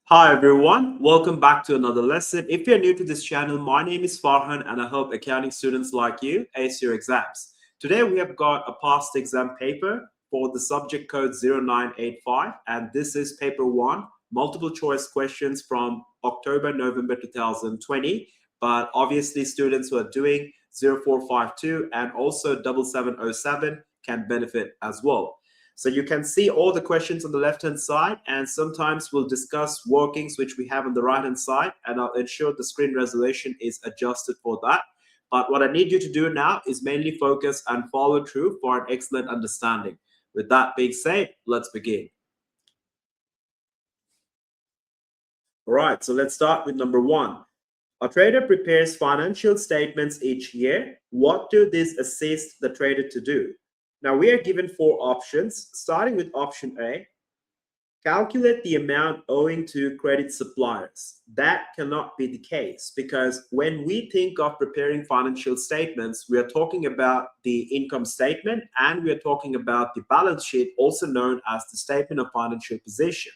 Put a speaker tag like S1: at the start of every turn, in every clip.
S1: Hi everyone, welcome back to another lesson. If you're new to this channel, my name is Farhan and I help accounting students like you ace your exams. Today we have got a past exam paper for the subject code 0985 and this is paper 1, multiple choice questions from October-November 2020, but obviously students who are doing 0452 and also 7707 can benefit as well. So you can see all the questions on the left-hand side, and sometimes we'll discuss workings which we have on the right-hand side, and I'll ensure the screen resolution is adjusted for that. But what I need you to do now is mainly focus and follow through for an excellent understanding. With that being said, let's begin. All right, so let's start with number 1. A trader prepares financial statements each year. What do these assist the trader to do? Now we are given 4 options, starting with option A. Calculate the amount owing to credit suppliers. That cannot be the case because when we think of preparing financial statements, we are talking about the income statement and we are talking about the balance sheet, also known as the statement of financial position.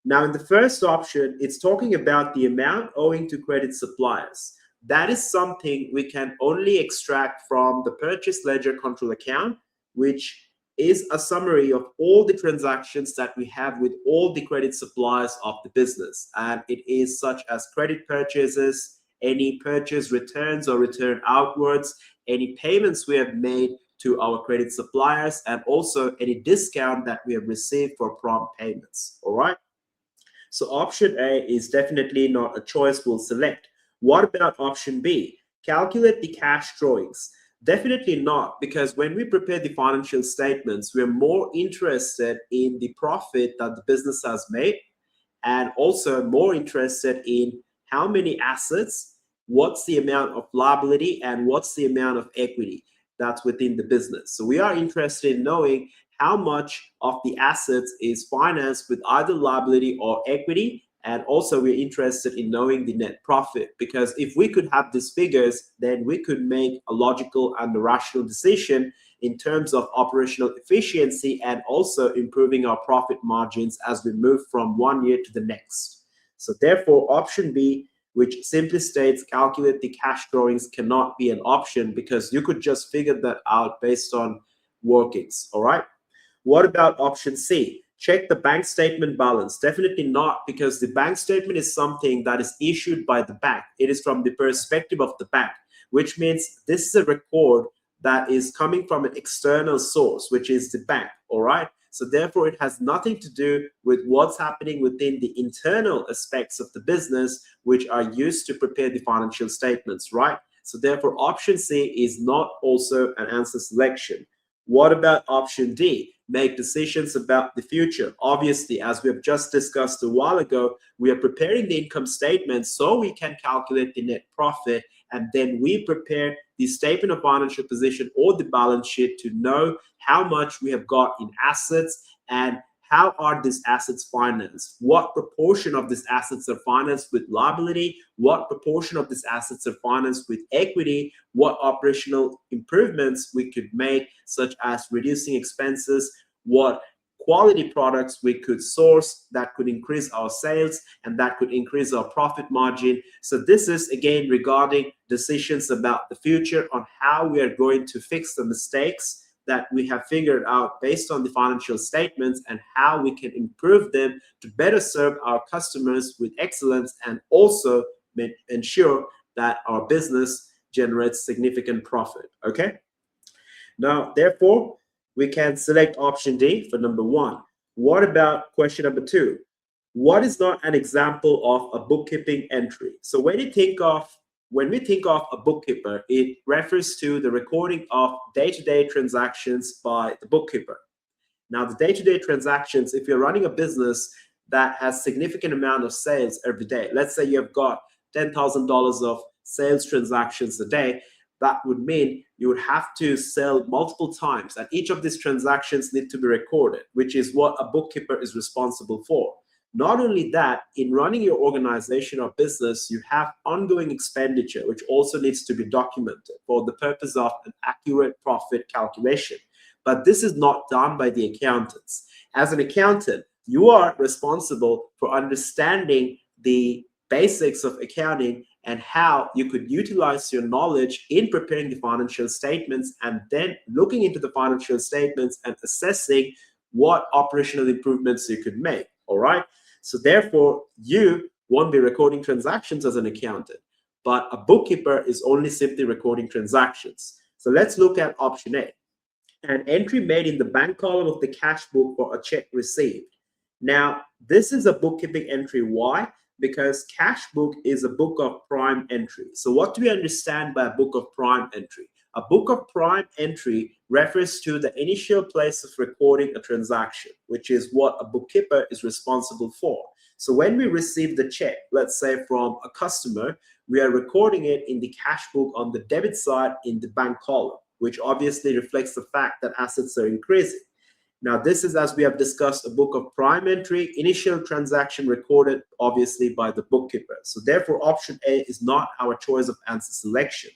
S1: Now in the first option, it's talking about the amount owing to credit suppliers. That is something we can only extract from the purchase ledger control account, which is a summary of all the transactions that we have with all the credit suppliers of the business. And it is such as credit purchases, any purchase returns or return outwards, any payments we have made to our credit suppliers, and also any discount that we have received for prompt payments. All right. So option A is definitely not a choice we'll select. What about option B? Calculate the cash drawings. Definitely not, because when we prepare the financial statements, we're more interested in the profit that the business has made and also more interested in how many assets, what's the amount of liability, and what's the amount of equity that's within the business. So we are interested in knowing how much of the assets is financed with either liability or equity. And also we're interested in knowing the net profit, because if we could have these figures, then we could make a logical and a rational decision in terms of operational efficiency and also improving our profit margins as we move from one year to the next. So therefore, option B, which simply states calculate the cash drawings, cannot be an option because you could just figure that out based on workings. All right. What about option C? Check the bank statement balance. Definitely not, because the bank statement is something that is issued by the bank. It is from the perspective of the bank, which means this is a record that is coming from an external source, which is the bank. All right. So therefore, it has nothing to do with what's happening within the internal aspects of the business, which are used to prepare the financial statements, right? So therefore, option C is not also an answer selection. What about option D? Make decisions about the future. Obviously, as we have just discussed a while ago, we are preparing the income statement so we can calculate the net profit, and then we prepare the statement of financial position or the balance sheet to know how much we have got in assets and how are these assets financed? What proportion of these assets are financed with liability? What proportion of these assets are financed with equity? What operational improvements we could make, such as reducing expenses? What quality products we could source that could increase our sales and that could increase our profit margin? So this is again regarding decisions about the future on how we are going to fix the mistakes that we have figured out based on the financial statements and how we can improve them to better serve our customers with excellence and also ensure that our business generates significant profit. Okay. Now, therefore, we can select option D for number 1. What about question number 2? What is not an example of a bookkeeping entry? So when we think of a bookkeeper, it refers to the recording of day-to-day transactions by the bookkeeper. Now, the day-to-day transactions, if you're running a business that has significant amount of sales every day, let's say you've got $10,000 of sales transactions a day, that would mean you would have to sell multiple times, and each of these transactions need to be recorded, which is what a bookkeeper is responsible for. Not only that, in running your organization or business, you have ongoing expenditure, which also needs to be documented for the purpose of an accurate profit calculation. But this is not done by the accountants. As an accountant, you are responsible for understanding the basics of accounting and how you could utilize your knowledge in preparing the financial statements and then looking into the financial statements and assessing what operational improvements you could make. All right. So therefore, you won't be recording transactions as an accountant, but a bookkeeper is only simply recording transactions. So let's look at option A. An entry made in the bank column of the cash book for a check received. Now, this is a bookkeeping entry. Why? Because cash book is a book of prime entry. So what do we understand by a book of prime entry? A book of prime entry refers to the initial place of recording a transaction, which is what a bookkeeper is responsible for. So when we receive the check, let's say from a customer, we are recording it in the cash book on the debit side in the bank column, which obviously reflects the fact that assets are increasing. Now, this is, as we have discussed, a book of prime entry, initial transaction recorded obviously by the bookkeeper. So therefore, option A is not our choice of answer selection.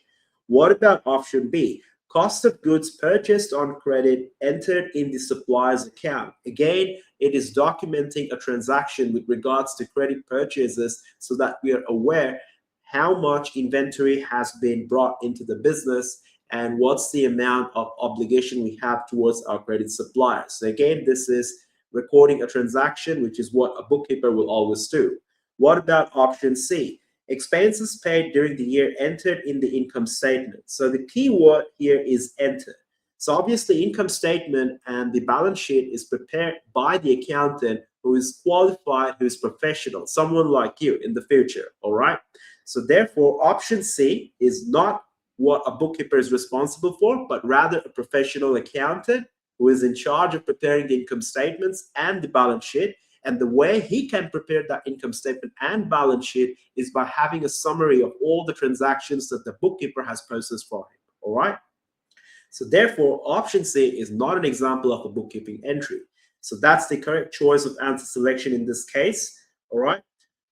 S1: What about option B? Cost of goods purchased on credit entered in the supplier's account. Again, it is documenting a transaction with regards to credit purchases so that we are aware how much inventory has been brought into the business and what's the amount of obligation we have towards our credit suppliers. So again, this is recording a transaction, which is what a bookkeeper will always do. What about option C? Expenses paid during the year entered in the income statement. So the key word here is enter. So obviously income statement and the balance sheet is prepared by the accountant who is qualified, who is professional, someone like you in the future, all right? So therefore, option C is not what a bookkeeper is responsible for, but rather a professional accountant who is in charge of preparing the income statements and the balance sheet. And the way he can prepare that income statement and balance sheet is by having a summary of all the transactions that the bookkeeper has processed for him. All right. So therefore, option C is not an example of a bookkeeping entry. So that's the correct choice of answer selection in this case. All right.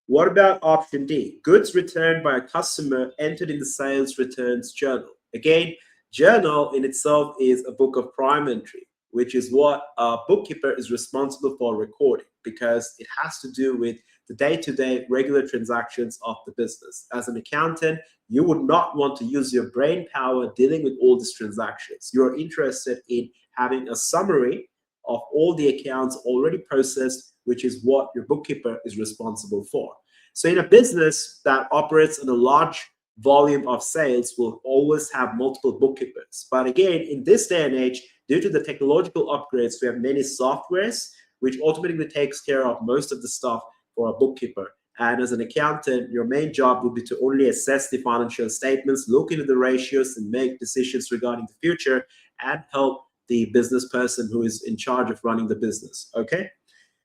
S1: What about option D? Goods returned by a customer entered in the sales returns journal. Again, journal in itself is a book of prime entry, which is what a bookkeeper is responsible for recording because it has to do with the day-to-day regular transactions of the business. As an accountant, you would not want to use your brain power dealing with all these transactions. You're interested in having a summary of all the accounts already processed, which is what your bookkeeper is responsible for. So in a business that operates in a large volume of sales will always have multiple bookkeepers. But again, in this day and age, due to the technological upgrades, we have many softwares which automatically takes care of most of the stuff for a bookkeeper. And as an accountant, your main job will be to only assess the financial statements, look into the ratios and make decisions regarding the future and help the business person who is in charge of running the business. Okay.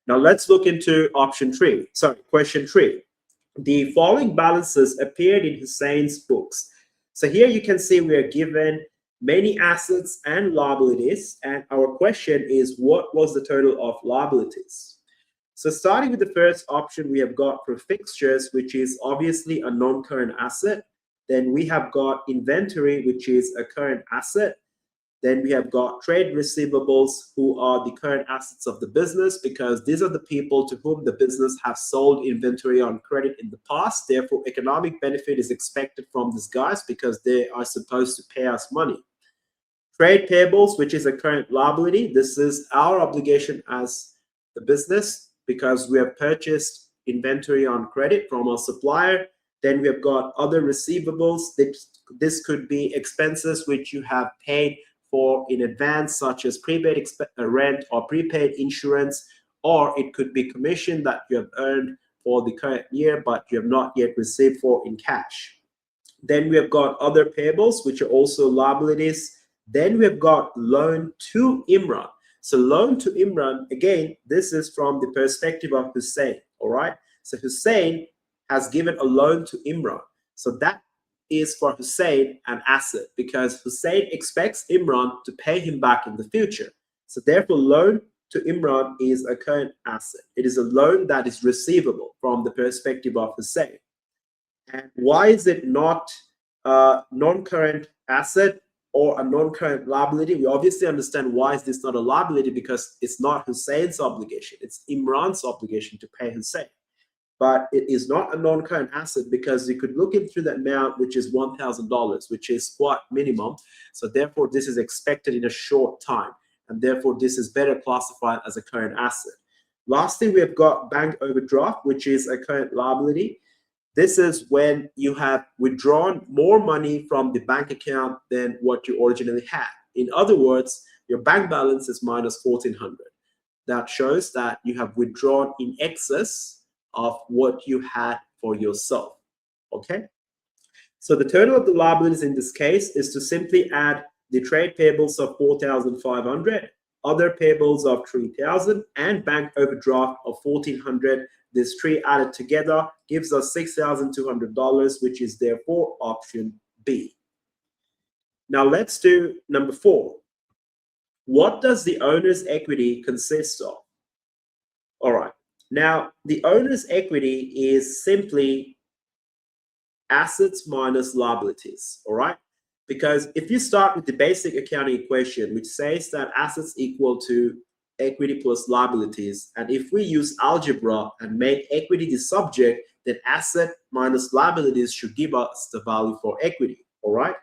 S1: Now let's look into question 3. The following balances appeared in Hussein's books. So here you can see we are given many assets and liabilities, and our question is, what was the total of liabilities? So starting with the first option, we have got for fixtures, which is obviously a non-current asset. Then we have got inventory, which is a current asset. Then we have got trade receivables, who are the current assets of the business because these are the people to whom the business have sold inventory on credit in the past. Therefore, economic benefit is expected from these guys because they are supposed to pay us money. Trade payables, which is a current liability. This is our obligation as the business because we have purchased inventory on credit from our supplier. Then we have got other receivables. This could be expenses which you have paid for in advance, such as prepaid rent or prepaid insurance, or it could be commission that you have earned for the current year, but you have not yet received for in cash. Then we have got other payables, which are also liabilities. Then we have got loan to Imran. So loan to Imran, again, this is from the perspective of Hussein, all right? So Hussein has given a loan to Imran. So that is for Hussein an asset because Hussein expects Imran to pay him back in the future. So therefore, loan to Imran is a current asset. It is a loan that is receivable from the perspective of Hussein. And why is it not a non-current asset? or a non-current liability, we obviously understand why is this not a liability, because it's not Hussein's obligation, it's Imran's obligation to pay Hussein. But it is not a non-current asset because you could look into the amount, which is $1,000, which is quite minimum. So therefore, this is expected in a short time, and therefore this is better classified as a current asset. Lastly, we have got bank overdraft, which is a current liability. This is when you have withdrawn more money from the bank account than what you originally had. In other words, your bank balance is minus 1,400. That shows that you have withdrawn in excess of what you had for yourself. Okay, so the total of the liabilities in this case is to simply add the trade payables of 4,500, other payables of 3,000, and bank overdraft of 1,400. This three added together gives us $6,200, which is therefore option B. Now let's do number 4. What does the owner's equity consist of? All right. Now, the owner's equity is simply assets minus liabilities, all right? Because if you start with the basic accounting equation, which says that assets equal to equity plus liabilities, and if we use algebra and make equity the subject, then asset minus liabilities should give us the value for equity, all right?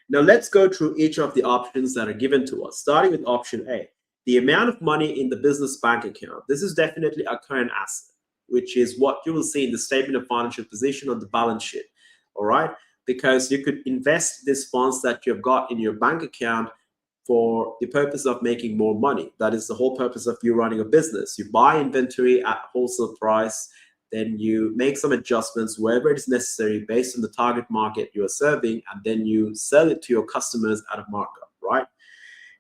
S1: Now, let's go through each of the options that are given to us, starting with option A. The amount of money in the business bank account. This is definitely a current asset, which is what you will see in the statement of financial position on the balance sheet, all right? Because you could invest these funds that you've got in your bank account for the purpose of making more money. That is the whole purpose of you running a business. You buy inventory at wholesale price, then you make some adjustments wherever it is necessary based on the target market you are serving, and then you sell it to your customers at a markup, right?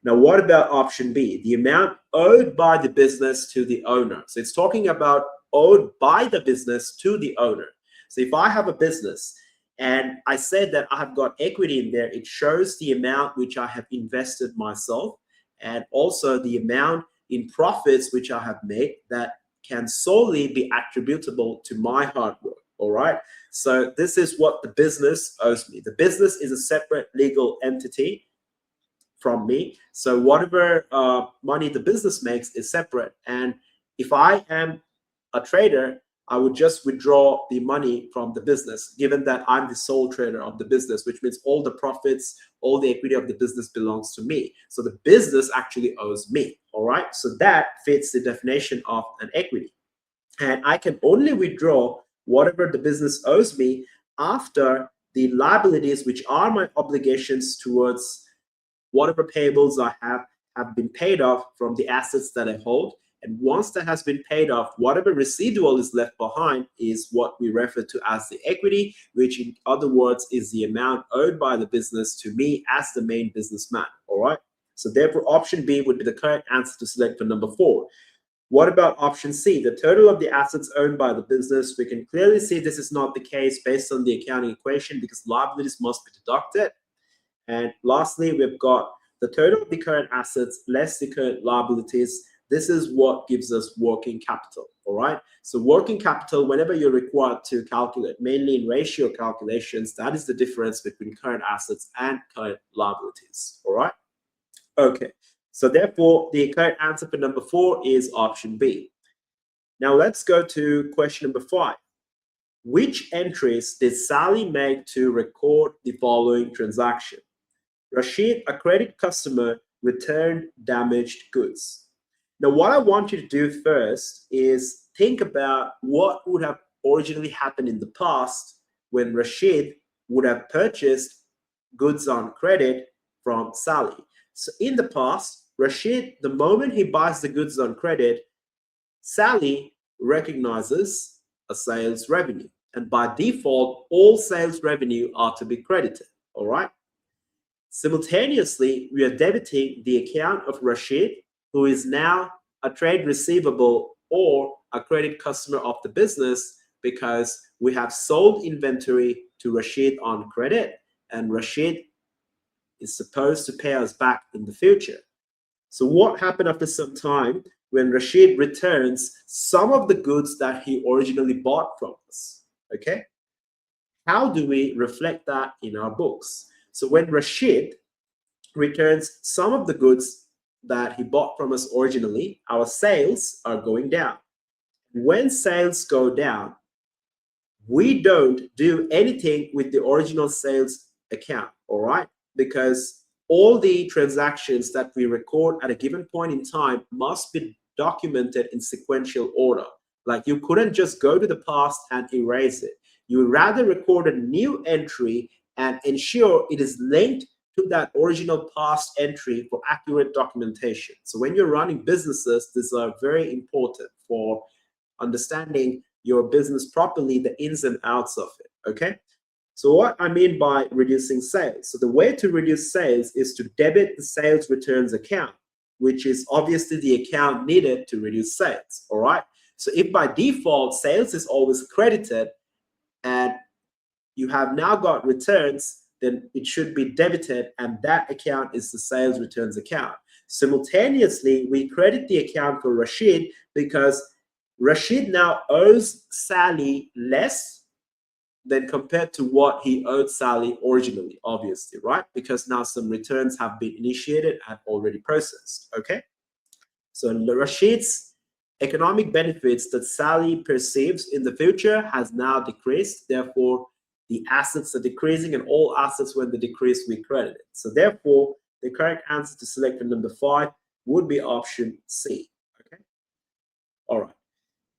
S1: Now, what about option B? The amount owed by the business to the owner. So it's talking about owed by the business to the owner. So if I have a business and I said that I have got equity in there, it shows the amount which I have invested myself and also the amount in profits which I have made that can solely be attributable to my hard work. All right. So this is what the business owes me. The business is a separate legal entity from me. So whatever money the business makes is separate. And if I am a trader, I would just withdraw the money from the business, given that I'm the sole trader of the business, which means all the profits, all the equity of the business belongs to me. So the business actually owes me. All right. So that fits the definition of an equity. And I can only withdraw whatever the business owes me after the liabilities, which are my obligations towards whatever payables I have been paid off from the assets that I hold. And once that has been paid off, whatever residual is left behind is what we refer to as the equity, which in other words is the amount owed by the business to me as the main businessman. All right. So therefore, option B would be the correct answer to select for number 4. What about option C? The total of the assets owned by the business. We can clearly see this is not the case based on the accounting equation because liabilities must be deducted. And lastly, we've got the total of the current assets less the current liabilities. This is what gives us working capital, all right? So working capital, whenever you're required to calculate, mainly in ratio calculations, that is the difference between current assets and current liabilities, all right? Okay, so therefore, the correct answer for number 4 is option B. Now let's go to question number 5. Which entries did Sally make to record the following transaction? Rashid, a credit customer, returned damaged goods. Now, what I want you to do first is think about what would have originally happened in the past when Rashid would have purchased goods on credit from Sally. So in the past, Rashid, the moment he buys the goods on credit, Sally recognizes a sales revenue. And by default, all sales revenue are to be credited, all right? Simultaneously, we are debiting the account of Rashid, who is now a trade receivable or a credit customer of the business because we have sold inventory to Rashid on credit and Rashid is supposed to pay us back in the future. So what happened after some time when Rashid returns some of the goods that he originally bought from us? Okay. How do we reflect that in our books? So when Rashid returns some of the goods that he bought from us originally, our sales are going down. When sales go down, we don't do anything with the original sales account, all right? Because all the transactions that we record at a given point in time must be documented in sequential order. Like, you couldn't just go to the past and erase it. You would rather record a new entry and ensure it is linked to that original past entry for accurate documentation. So when you're running businesses, these are very important for understanding your business properly, the ins and outs of it, okay? So what I mean by reducing sales. So the way to reduce sales is to debit the sales returns account, which is obviously the account needed to reduce sales, all right? So if by default sales is always credited and you have now got returns, then it should be debited, and that account is the sales returns account. Simultaneously, we credit the account for Rashid because Rashid now owes Sally less than compared to what he owed Sally originally, obviously, right? Because now some returns have been initiated and already processed, okay? So Rashid's economic benefits that Sally perceives in the future has now decreased. Therefore, the assets are decreasing, and all assets when they decrease, we credit it. So therefore, the correct answer to select on number 5 would be option C, okay? All right.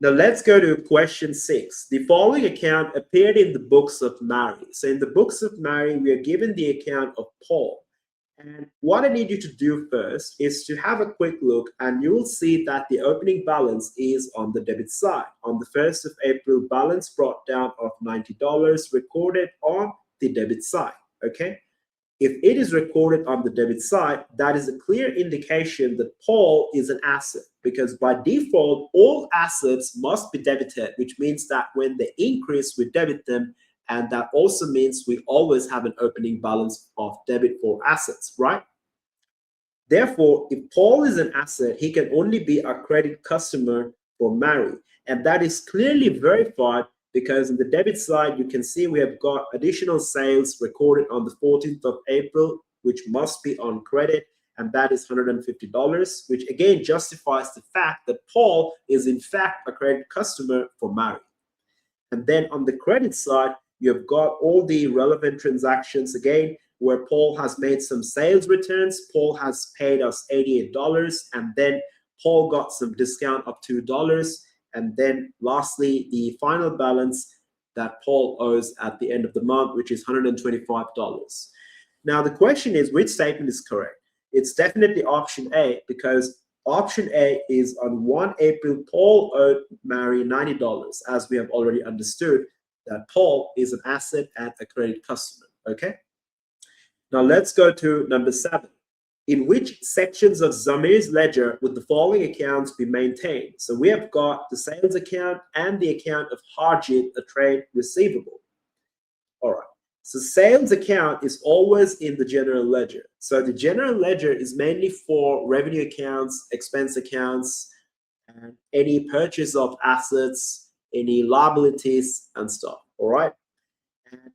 S1: Now let's go to question 6. The following account appeared in the books of Mary. So in the books of Mary, we are given the account of Paul. And what I need you to do first is to have a quick look, and you will see that the opening balance is on the debit side. On the 1st of April, balance brought down of $90 recorded on the debit side, okay? If it is recorded on the debit side, that is a clear indication that Paul is an asset, because by default, all assets must be debited, which means that when they increase, we debit them. And that also means we always have an opening balance of debit for assets, right? Therefore, if Paul is an asset, he can only be a credit customer for Mary. And that is clearly verified because in the debit side, you can see we have got additional sales recorded on the 14th of April, which must be on credit. And that is $150, which again justifies the fact that Paul is in fact a credit customer for Mary. And then on the credit side, you have got all the relevant transactions again, where Paul has made some sales returns. Paul has paid us $88, and then Paul got some discount of $2. And then lastly, the final balance that Paul owes at the end of the month, which is $125. Now, the question is, which statement is correct? It's definitely option A, because option A is on 1 April, Paul owed Mary $90, as we have already understood that Paul is an asset and a credit customer, okay? Now let's go to number 7. In which sections of Zamir's ledger would the following accounts be maintained? So we have got the sales account and the account of Harjit, a trade receivable. All right. So sales account is always in the general ledger. So the general ledger is mainly for revenue accounts, expense accounts, and any purchase of assets, any liabilities and stuff, all right? And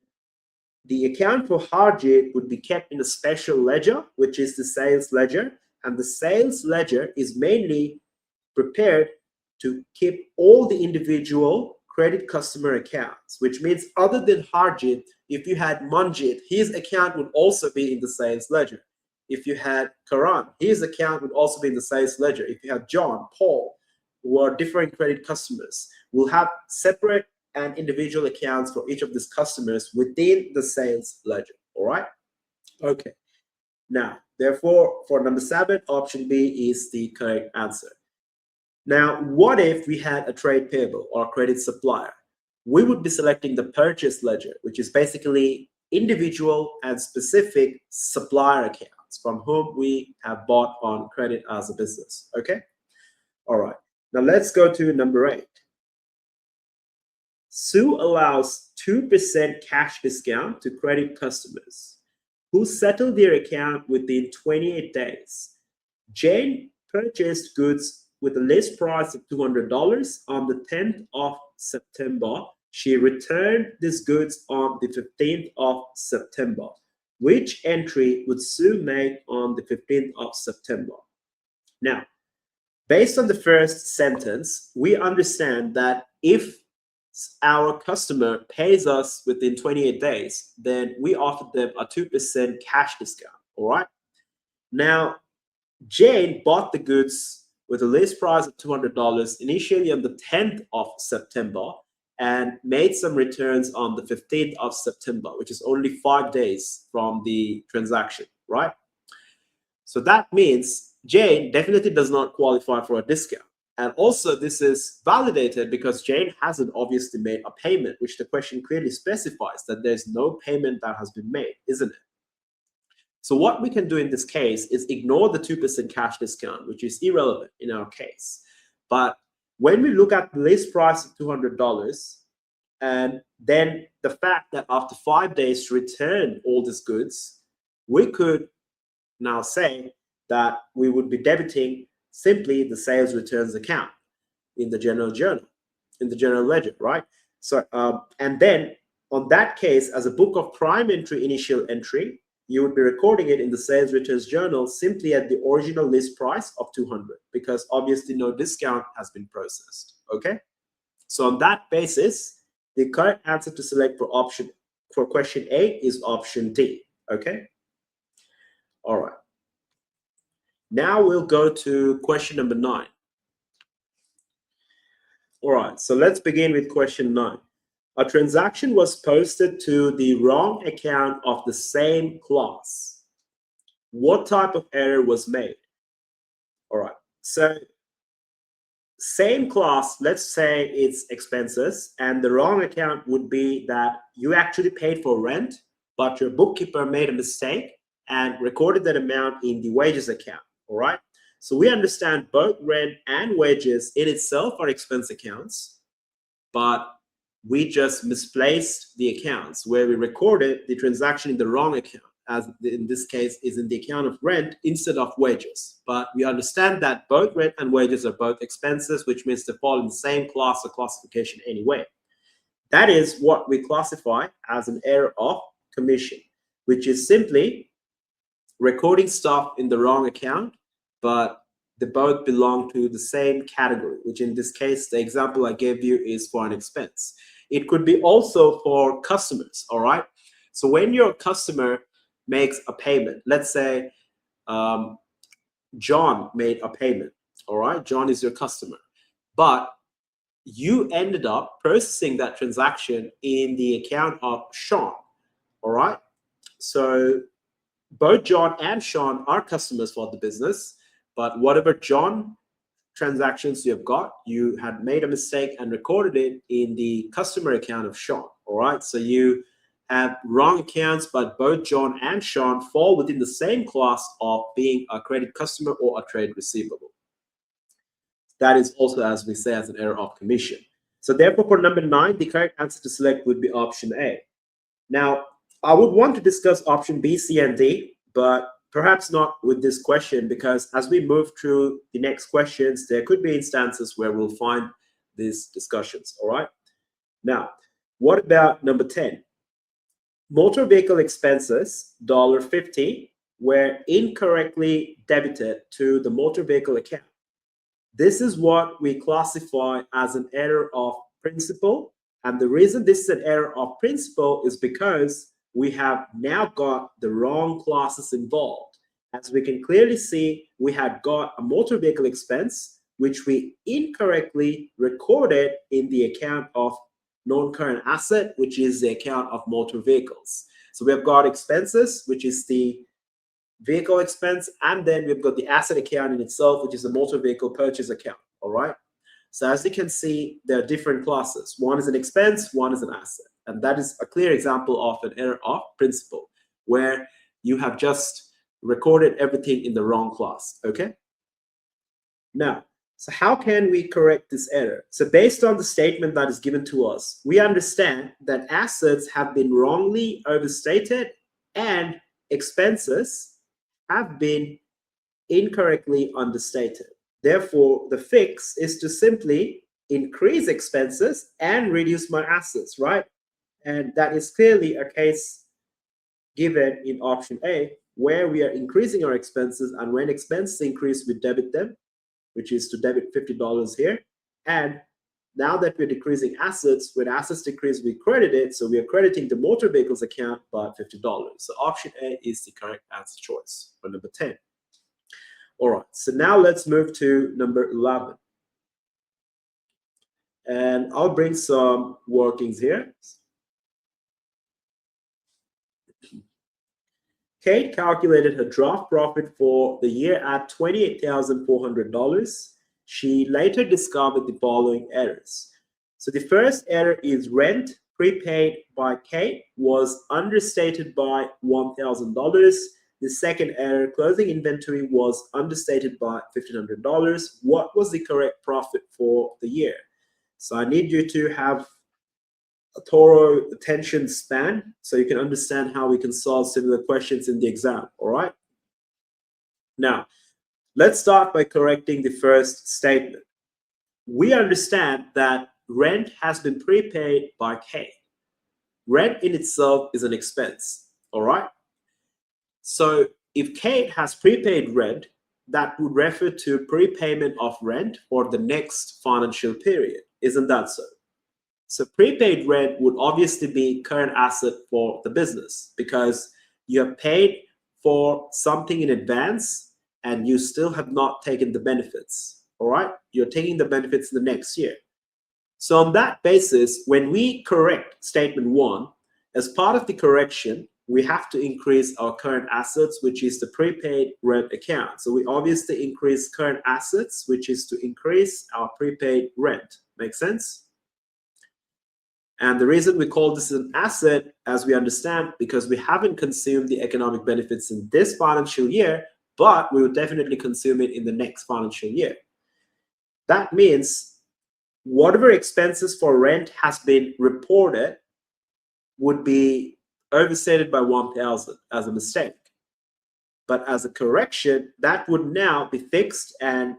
S1: the account for Harjit would be kept in a special ledger, which is the sales ledger. And the sales ledger is mainly prepared to keep all the individual credit customer accounts, which means other than Harjit, if you had Manjit, his account would also be in the sales ledger. If you had Karan, his account would also be in the sales ledger. If you have John, Paul, who are different credit customers, will have separate and individual accounts for each of these customers within the sales ledger, all right? Okay, now, therefore, for number 7, option B is the correct answer. Now, what if we had a trade payable or credit supplier? We would be selecting the purchase ledger, which is basically individual and specific supplier accounts from whom we have bought on credit as a business, okay? All right. Now let's go to number 8. Sue allows 2% cash discount to credit customers who settle their account within 28 days. Jane purchased goods with a list price of $200 on the 10th of September. She returned these goods on the 15th of September. which entry would Sue make on the 15th of September? Now, based on the first sentence, we understand that if our customer pays us within 28 days, then we offer them a 2% cash discount, all right? Now, Jane bought the goods with a list price of $200 initially on the 10th of September and made some returns on the 15th of September, which is only 5 days from the transaction, right? So that means Jane definitely does not qualify for a discount. And also this is validated because Jane hasn't obviously made a payment, which the question clearly specifies that there's no payment that has been made, isn't it? So what we can do in this case is ignore the 2% cash discount, which is irrelevant in our case. But when we look at the list price of $200, and then the fact that after 5 days to return all these goods, we could now say that we would be debiting simply the sales returns account in the general journal, in the general ledger, right? So, and then on that case, as a book of prime entry initial entry, you would be recording it in the sales returns journal simply at the original list price of 200, because obviously no discount has been processed, okay? So on that basis, the correct answer to select for question 8 is option D, okay? All right. Now we'll go to question number 9. All right, so let's begin with question 9. A transaction was posted to the wrong account of the same class. What type of error was made? All right, so same class, let's say it's expenses, and the wrong account would be that you actually paid for rent, but your bookkeeper made a mistake and recorded that amount in the wages account, all right? So we understand both rent and wages in itself are expense accounts, but we just misplaced the accounts where we recorded the transaction in the wrong account, as in this case is in the account of rent instead of wages. But we understand that both rent and wages are both expenses, which means they fall in the same class or classification anyway. That is what we classify as an error of commission, which is simply recording stuff in the wrong account, but they both belong to the same category, which in this case, the example I gave you is for an expense. It could be also for customers, all right? So when your customer makes a payment, let's say John made a payment, all right? John is your customer, but you ended up processing that transaction in the account of Sean, all right? So both John and Sean are customers for the business, but whatever John transactions you have got, you had made a mistake and recorded it in the customer account of Sean, all right? So you have wrong accounts, but both John and Sean fall within the same class of being a credit customer or a trade receivable. That is also, as we say, as an error of commission. So therefore, for number 9, the correct answer to select would be option A. Now, I would want to discuss option B, C, and D, but perhaps not with this question, because as we move through the next questions, there could be instances where we'll find these discussions, all right? Now, what about number 10? Motor vehicle expenses, $50, were incorrectly debited to the motor vehicle account. This is what we classify as an error of principle. And the reason this is an error of principle is because we have now got the wrong classes involved. As we can clearly see, we had got a motor vehicle expense, which we incorrectly recorded in the account of non-current asset, which is the account of motor vehicles. So we have got expenses, which is the vehicle expense, and then we've got the asset account in itself, which is the motor vehicle purchase account, all right? So as you can see, there are different classes. One is an expense, one is an asset. And that is a clear example of an error of principle, where you have just recorded everything in the wrong class, okay? Now, so how can we correct this error? So based on the statement that is given to us, we understand that assets have been wrongly overstated and expenses have been incorrectly understated. Therefore, the fix is to simply increase expenses and reduce my assets, right? And that is clearly a case given in option A, where we are increasing our expenses, and when expenses increase, we debit them, which is to debit $50 here. And now that we're decreasing assets, when assets decrease, we credit it. So we are crediting the motor vehicles account by $50. So option A is the correct answer choice for number 10. All right, so now let's move to number 11. And I'll bring some workings here. Caie calculated her draft profit for the year at $28,400. She later discovered the following errors. So the first error is rent prepaid by Caie was understated by $1,000. The second error, closing inventory was understated by $1,500. What was the correct profit for the year? So I need you to have a thorough attention span so you can understand how we can solve similar questions in the exam, all right? Now, let's start by correcting the first statement. We understand that rent has been prepaid by Caie. Rent in itself is an expense, all right? So if Caie has prepaid rent, that would refer to prepayment of rent for the next financial period. Isn't that so? So prepaid rent would obviously be current asset for the business because you have paid for something in advance and you still have not taken the benefits, all right? You're taking the benefits in the next year. So on that basis, when we correct statement 1, as part of the correction, we have to increase our current assets, which is the prepaid rent account. So we obviously increase current assets, which is to increase our prepaid rent. Make sense? And the reason we call this an asset, as we understand, because we haven't consumed the economic benefits in this financial year, but we will definitely consume it in the next financial year. That means whatever expenses for rent has been reported would be overstated by 1,000 as a mistake. But as a correction, that would now be fixed and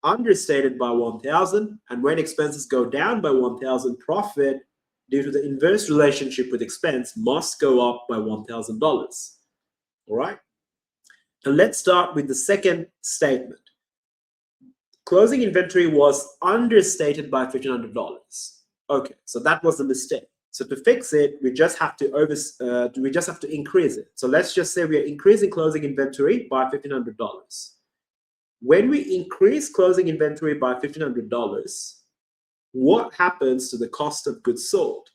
S1: understated by 1,000, and when expenses go down by 1,000, profit, due to the inverse relationship with expense, must go up by $1,000. All right? And let's start with the second statement. Closing inventory was understated by $1,500. Okay, so that was a mistake. So to fix it, we just have to increase it. So let's just say we are increasing closing inventory by $1,500. When we increase closing inventory by $1,500, what happens to the cost of goods sold?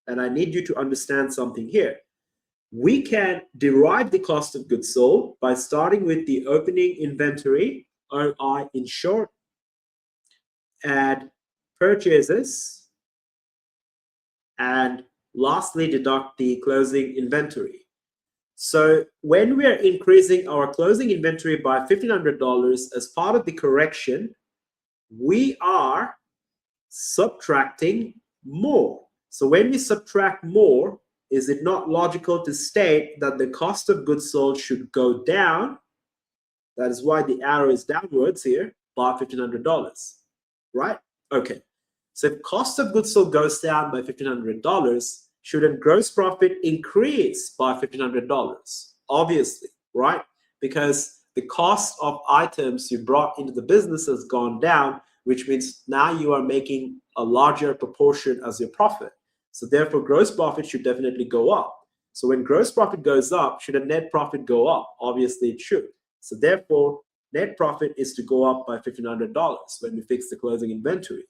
S1: And I need you to understand something here. We can derive the cost of goods sold by starting with the opening inventory, OI in short, add purchases, and lastly deduct the closing inventory. So when we are increasing our closing inventory by $1,500 as part of the correction, we are subtracting more. So when we subtract more, is it not logical to state that the cost of goods sold should go down? That is why the arrow is downwards here by $1,500, right? Okay. So if cost of goods sold goes down by $1,500, shouldn't gross profit increase by $1,500? Obviously, right? Because the cost of items you brought into the business has gone down, which means now you are making a larger proportion as your profit. So therefore, gross profit should definitely go up. So when gross profit goes up, should a net profit go up? Obviously, it should. So therefore, net profit is to go up by $1,500 when we fix the closing inventory.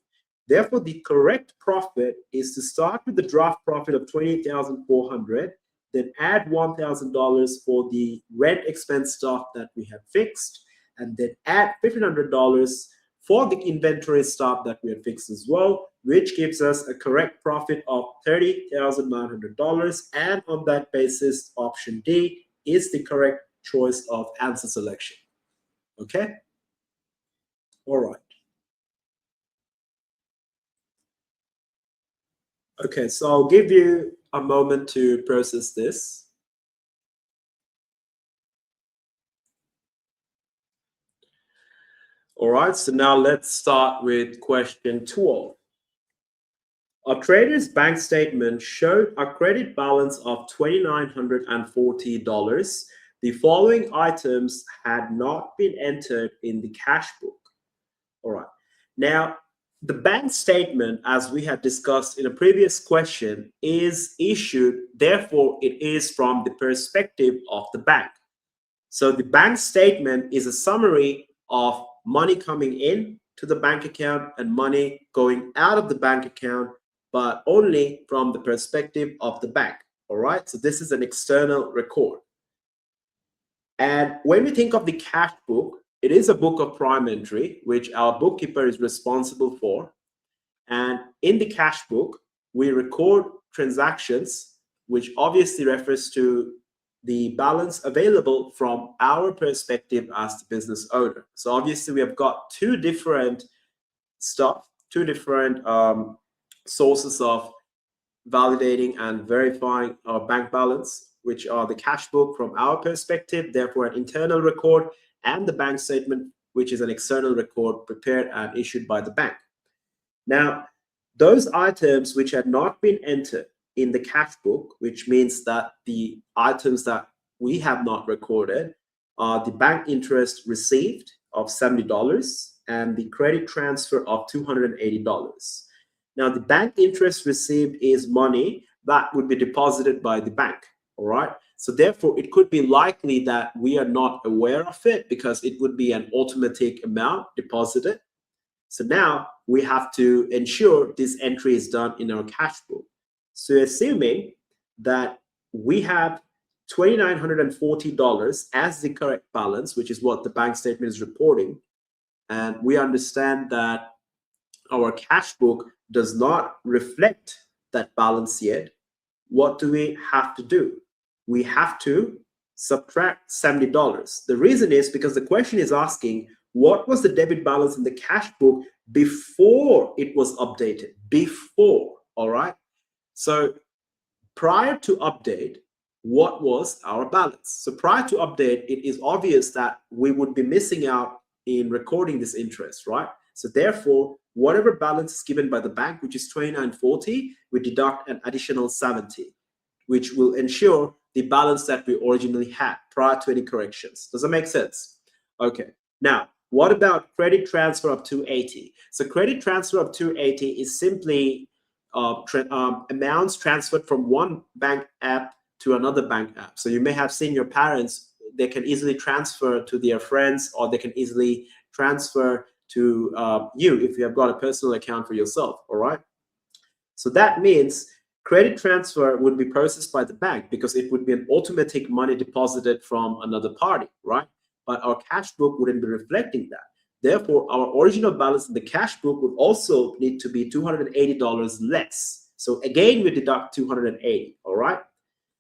S1: Therefore, the correct profit is to start with the draft profit of $28,400, then add $1,000 for the rent expense stuff that we have fixed, and then add $1,500 for the inventory stuff that we have fixed as well, which gives us a correct profit of $30,900. And on that basis, option D is the correct choice of answer selection. Okay? All right. Okay, so I'll give you a moment to process this. All right, so now let's start with question 12. A trader's bank statement showed a credit balance of $2,940. The following items had not been entered in the cash book. All right. Now, the bank statement, as we had discussed in a previous question, is issued, therefore, it is from the perspective of the bank. So the bank statement is a summary of money coming in to the bank account and money going out of the bank account, but only from the perspective of the bank. All right. So this is an external record. And when we think of the cash book, it is a book of prime entry, which our bookkeeper is responsible for. And in the cash book, we record transactions, which obviously refers to the balance available from our perspective as the business owner. So obviously we have got two different sources of validating and verifying our bank balance, which are the cash book from our perspective, therefore an internal record, and the bank statement, which is an external record prepared and issued by the bank. Now, those items which had not been entered in the cash book, which means that the items that we have not recorded are the bank interest received of $70 and the credit transfer of $280. Now, the bank interest received is money that would be deposited by the bank, all right? So therefore, it could be likely that we are not aware of it because it would be an automatic amount deposited. So now we have to ensure this entry is done in our cash book. So assuming that we have $2,940 as the correct balance, which is what the bank statement is reporting, and we understand that our cash book does not reflect that balance yet, what do we have to do? We have to subtract $70. The reason is because the question is asking, what was the debit balance in the cash book before it was updated? Before, all right? So prior to update, what was our balance? So prior to update, it is obvious that we would be missing out in recording this interest, right? So therefore, whatever balance is given by the bank, which is $2,940, we deduct an additional $70, which will ensure the balance that we originally had prior to any corrections. Does that make sense? Okay. Now, what about credit transfer of $280? So credit transfer of $280 is simply amounts transferred from one bank app to another bank app. So you may have seen your parents, they can easily transfer to their friends, or they can easily transfer to you if you have got a personal account for yourself, all right? So that means credit transfer would be processed by the bank because it would be an automatic money deposited from another party, right? But our cash book wouldn't be reflecting that. Therefore, our original balance in the cash book would also need to be $280 less. So again, we deduct $280, all right?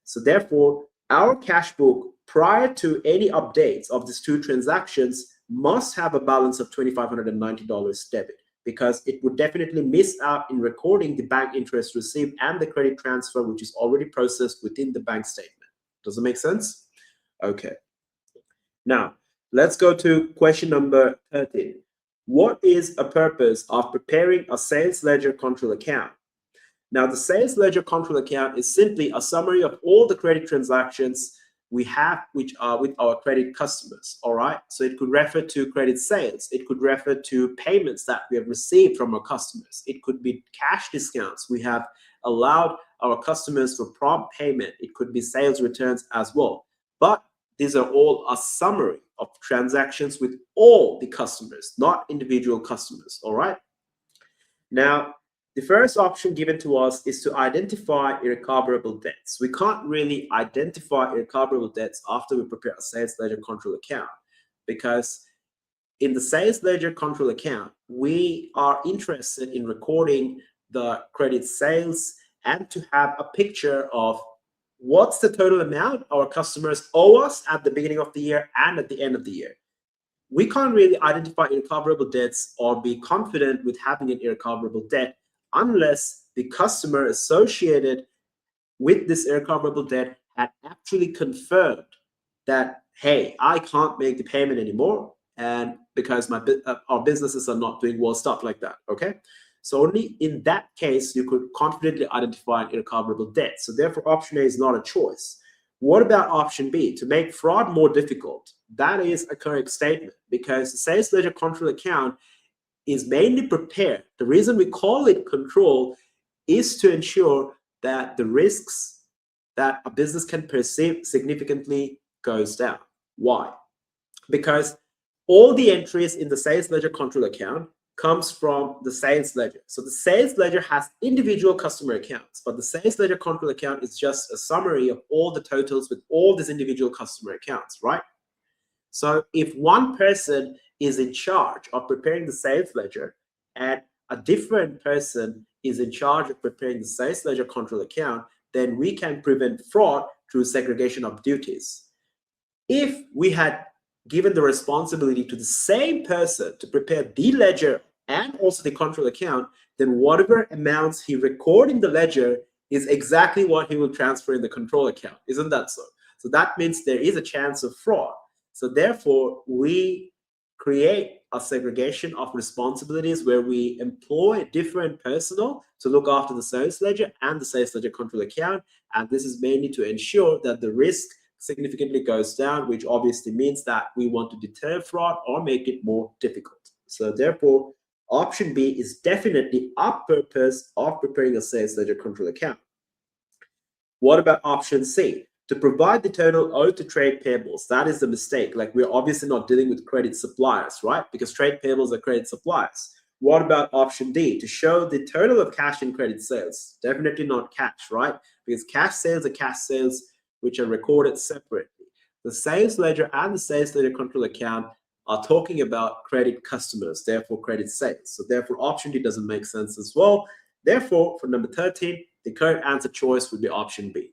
S1: So therefore, our cash book prior to any updates of these two transactions must have a balance of $2,590 debit, because it would definitely miss out in recording the bank interest received and the credit transfer, which is already processed within the bank statement. Does it make sense? Okay. Now, let's go to question number 13. What is a purpose of preparing a sales ledger control account? Now, the sales ledger control account is simply a summary of all the credit transactions we have which are with our credit customers, all right? So it could refer to credit sales. It could refer to payments that we have received from our customers. It could be cash discounts we have allowed our customers for prompt payment. It could be sales returns as well. But these are all a summary of transactions with all the customers, not individual customers, all right? Now, the first option given to us is to identify irrecoverable debts. We can't really identify irrecoverable debts after we prepare a sales ledger control account, because in the sales ledger control account, we are interested in recording the credit sales and to have a picture of what's the total amount our customers owe us at the beginning of the year and at the end of the year. We can't really identify irrecoverable debts or be confident with having an irrecoverable debt unless the customer associated with this irrecoverable debt had actually confirmed that, hey, I can't make the payment anymore, and because our businesses are not doing well, stuff like that, okay? So only in that case, you could confidently identify an irrecoverable debt. So therefore, option A is not a choice. What about option B? To make fraud more difficult. That is a correct statement, because the sales ledger control account is mainly prepared. The reason we call it control is to ensure that the risks that a business can perceive significantly goes down. Why? Because all the entries in the sales ledger control account comes from the sales ledger. So the sales ledger has individual customer accounts, but the sales ledger control account is just a summary of all the totals with all these individual customer accounts, right? So if one person is in charge of preparing the sales ledger and a different person is in charge of preparing the sales ledger control account, then we can prevent fraud through segregation of duties. If we had given the responsibility to the same person to prepare the ledger and also the control account, then whatever amounts he records in the ledger is exactly what he will transfer in the control account. Isn't that so? So that means there is a chance of fraud. So therefore, we create a segregation of responsibilities where we employ different personnel to look after the sales ledger and the sales ledger control account. And this is mainly to ensure that the risk significantly goes down, which obviously means that we want to deter fraud or make it more difficult. So therefore, option B is definitely a purpose of preparing a sales ledger control account. What about option C? To provide the total owed to trade payables. That is the mistake. Like, we're obviously not dealing with credit suppliers, right? Because trade payables are credit suppliers. What about option D? To show the total of cash and credit sales. Definitely not cash, right? Because cash sales are cash sales which are recorded separately. The sales ledger and the sales ledger control account are talking about credit customers, therefore credit sales. So therefore, option D doesn't make sense as well. Therefore, for number 13, the correct answer choice would be option B.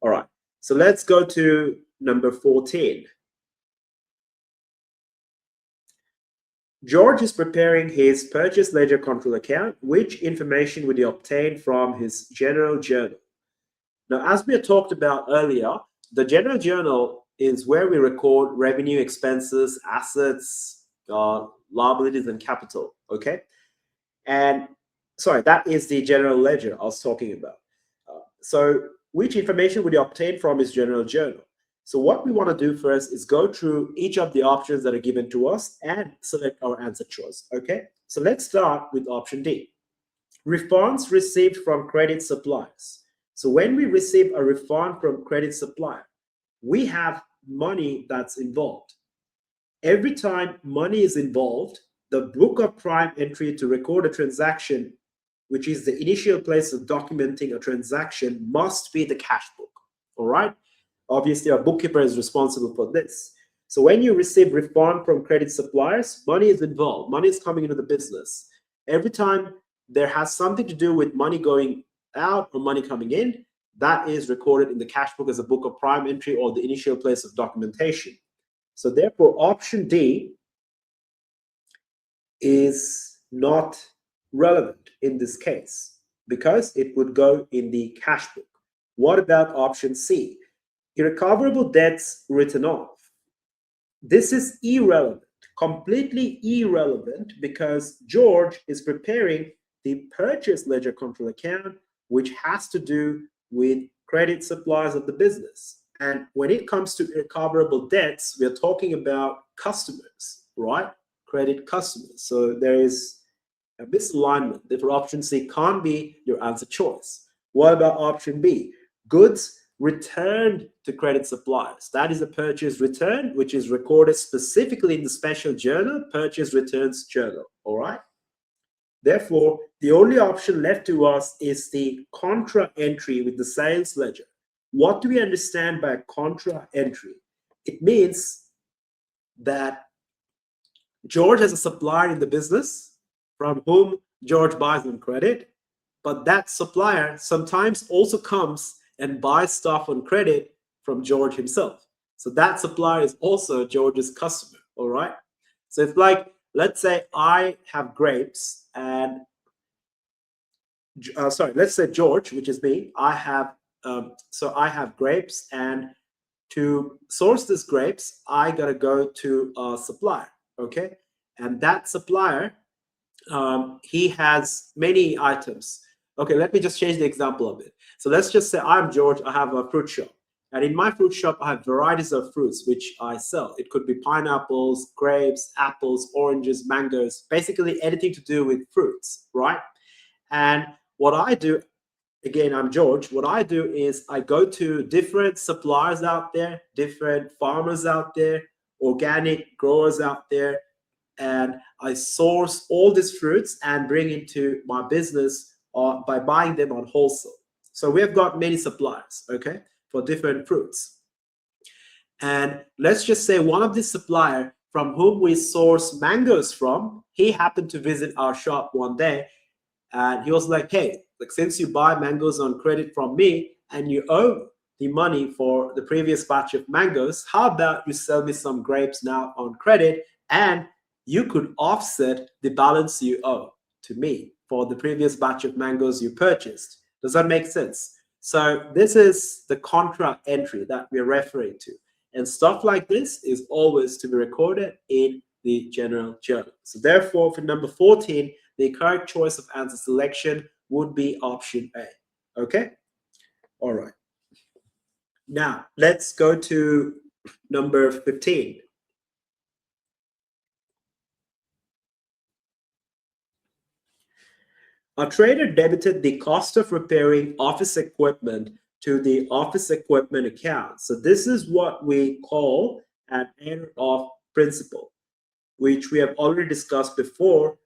S1: All right. So let's go to number 14. George is preparing his purchase ledger control account. Which information would he obtain from his general journal? Now, as we had talked about earlier, the general journal is where we record revenue, expenses, assets, liabilities, and capital, okay? And sorry, that is the general ledger I was talking about. So which information would you obtain from his general journal? So what we want to do first is go through each of the options that are given to us and select our answer choice, okay? So let's start with option D. Refunds received from credit suppliers. So when we receive a refund from credit supplier, we have money that's involved. Every time money is involved, the book of prime entry to record a transaction, which is the initial place of documenting a transaction, must be the cash book, all right? Obviously, our bookkeeper is responsible for this. So when you receive refund from credit suppliers, money is involved. Money is coming into the business. Every time there has something to do with money going out or money coming in, that is recorded in the cash book as a book of prime entry or the initial place of documentation. So therefore, option D is not relevant in this case because it would go in the cash book. What about option C? Irrecoverable debts written off. This is irrelevant, completely irrelevant, because George is preparing the purchase ledger control account, which has to do with credit suppliers of the business. And when it comes to irrecoverable debts, we are talking about customers, right? Credit customers. So there is a misalignment. Therefore, option C can't be your answer choice. What about option B? Goods returned to credit suppliers. That is a purchase return, which is recorded specifically in the special journal, purchase returns journal, all right? Therefore, the only option left to us is the contra entry with the sales ledger. What do we understand by contra entry? It means that George has a supplier in the business from whom George buys on credit, but that supplier sometimes also comes and buys stuff on credit from George himself. So that supplier is also George's customer, all right? So it's like, let's say I have grapes and, let's say George, which is me, I have grapes, and to source these grapes, I gotta go to a supplier, okay? And that supplier he has many items. Okay, let me just change the example a bit. So let's just say I'm George, I have a fruit shop. And in my fruit shop, I have varieties of fruits which I sell. It could be pineapples, grapes, apples, oranges, mangoes, basically anything to do with fruits, right? And what I do, again, I'm George, what I do is I go to different suppliers out there, different farmers out there, organic growers out there, and I source all these fruits and bring into my business by buying them on wholesale. So we have got many suppliers, okay, for different fruits. And let's just say one of the supplier from whom we source mangoes from, he happened to visit our shop one day, and he was like, hey, like, since you buy mangoes on credit from me and you owe the money for the previous batch of mangoes, how about you sell me some grapes now on credit, and you could offset the balance you owe to me for the previous batch of mangoes you purchased. Does that make sense? So this is the contract entry that we're referring to. And stuff like this is always to be recorded in the general journal. So therefore, for number 14, the correct choice of answer selection would be option A. Okay? All right. Now, let's go to number 15. A trader debited the cost of repairing office equipment to the office equipment account. So this is what we call an error of principle, which we have already discussed before,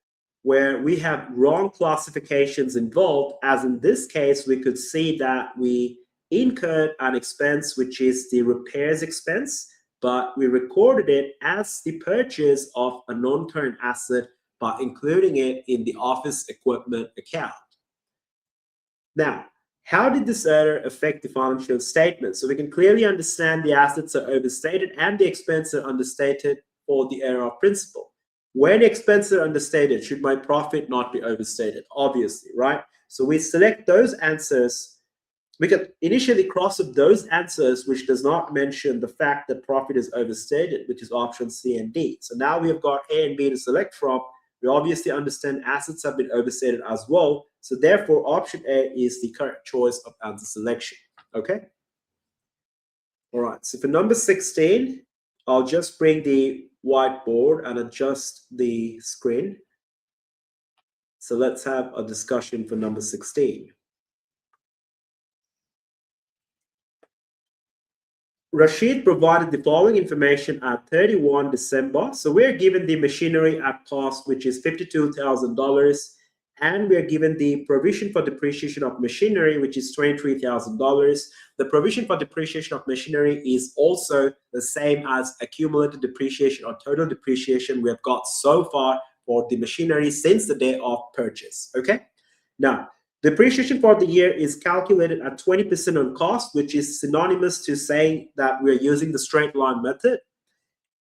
S1: where we have wrong classifications involved. As in this case, we could see that we incurred an expense, which is the repairs expense, but we recorded it as the purchase of a non-current asset by including it in the office equipment account. Now, how did this error affect the financial statement? So we can clearly understand the assets are overstated and the expenses are understated for the error of principle. When expenses are understated, should my profit not be overstated? Obviously, right? So we select those answers. We can initially cross up those answers which does not mention the fact that profit is overstated, which is option C and D. So now we have got A and B to select from. We obviously understand assets have been overstated as well. So therefore, option A is the correct choice of answer selection. Okay? All right. So for number 16, I'll just bring the whiteboard and adjust the screen. So let's have a discussion for number 16. Rashid provided the following information at 31 December. So we're given the machinery at cost, which is $52,000. And we're given the provision for depreciation of machinery, which is $23,000. The provision for depreciation of machinery is also the same as accumulated depreciation or total depreciation we have got so far for the machinery since the day of purchase. Okay. Now, depreciation for the year is calculated at 20% on cost, which is synonymous to saying that we're using the straight line method.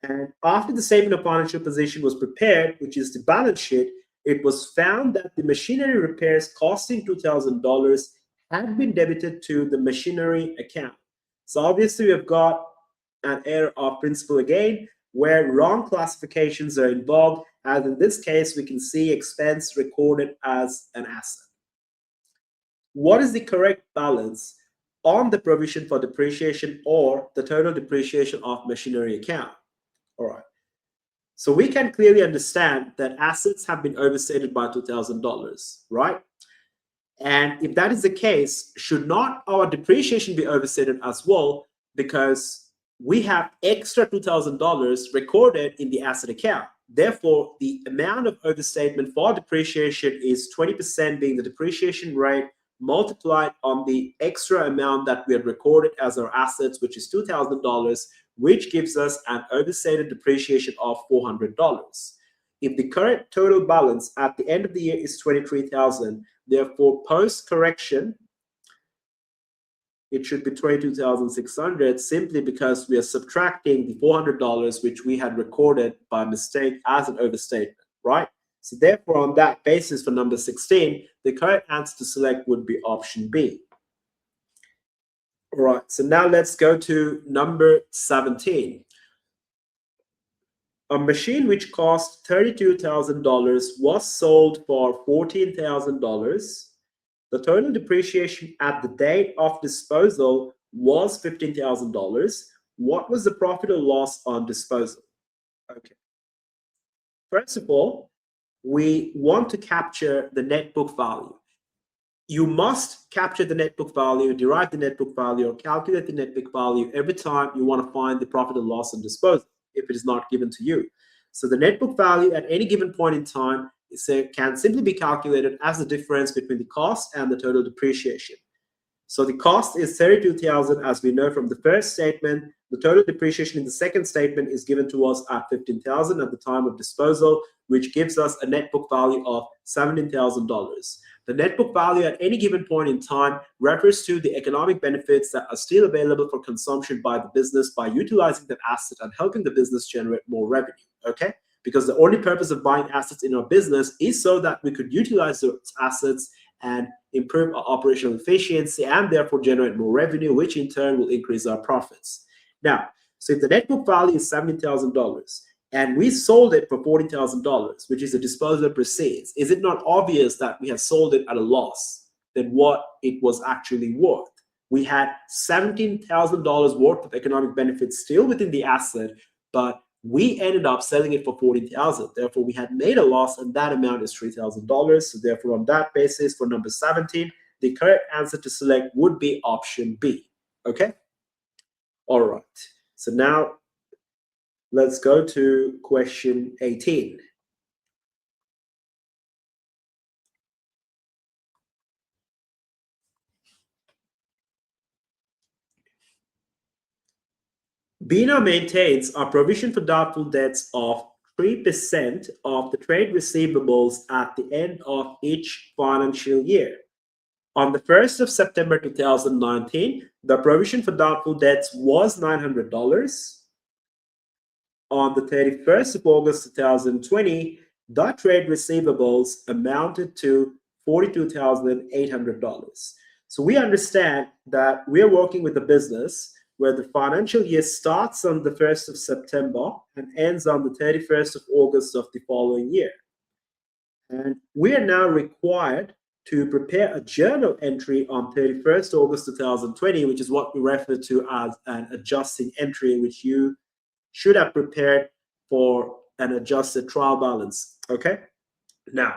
S1: And after the statement of financial position was prepared, which is the balance sheet, it was found that the machinery repairs costing $2,000 had been debited to the machinery account. So obviously we've got an error of principle again, where wrong classifications are involved. As in this case, we can see expense recorded as an asset. What is the correct balance on the provision for depreciation or the total depreciation of machinery account? All right. So we can clearly understand that assets have been overstated by $2,000, right? And if that is the case, should not our depreciation be overstated as well? Because we have extra $2,000 recorded in the asset account. Therefore, the amount of overstatement for depreciation is 20% being the depreciation rate multiplied on the extra amount that we had recorded as our assets, which is $2,000, which gives us an overstated depreciation of $400. If the current total balance at the end of the year is $23,000, therefore post-correction, it should be $22,600 simply because we are subtracting the $400 which we had recorded by mistake as an overstatement, right? So therefore, on that basis for number 16, the correct answer to select would be option B. All right, so now let's go to number 17. a machine which cost $32,000 was sold for $14,000. The total depreciation at the date of disposal was $15,000. What was the profit or loss on disposal? Okay. First of all, we want to capture the net book value. You must capture the net book value, derive the net book value, or calculate the net book value every time you want to find the profit or loss on disposal if it is not given to you. So the net book value at any given point in time can simply be calculated as the difference between the cost and the total depreciation. So the cost is $32,000, as we know from the first statement. The total depreciation in the second statement is given to us at $15,000 at the time of disposal, which gives us a net book value of $17,000. The net book value at any given point in time refers to the economic benefits that are still available for consumption by the business by utilizing that asset and helping the business generate more revenue, okay? Because the only purpose of buying assets in our business is so that we could utilize those assets and improve our operational efficiency and therefore generate more revenue, which in turn will increase our profits. Now, so if the net book value is $17,000 and we sold it for $40,000, which is the disposal proceeds, is it not obvious that we have sold it at a loss than what it was actually worth? We had $17,000 worth of economic benefits still within the asset, but we ended up selling it for $40,000. Therefore, we had made a loss, and that amount is $3,000. So therefore, on that basis, for number 17, the correct answer to select would be option B. Okay? All right. So now let's go to question 18. BINA maintains a provision for doubtful debts of 3% of the trade receivables at the end of each financial year. On the 1st of September 2019, the provision for doubtful debts was $900. On the 31st of August 2020, the trade receivables amounted to $42,800. So we understand that we are working with a business where the financial year starts on the 1st of September and ends on the 31st of August of the following year. And we are now required to prepare a journal entry on 31st August 2020, which is what we refer to as an adjusting entry, which you should have prepared for an adjusted trial balance. Okay? Now,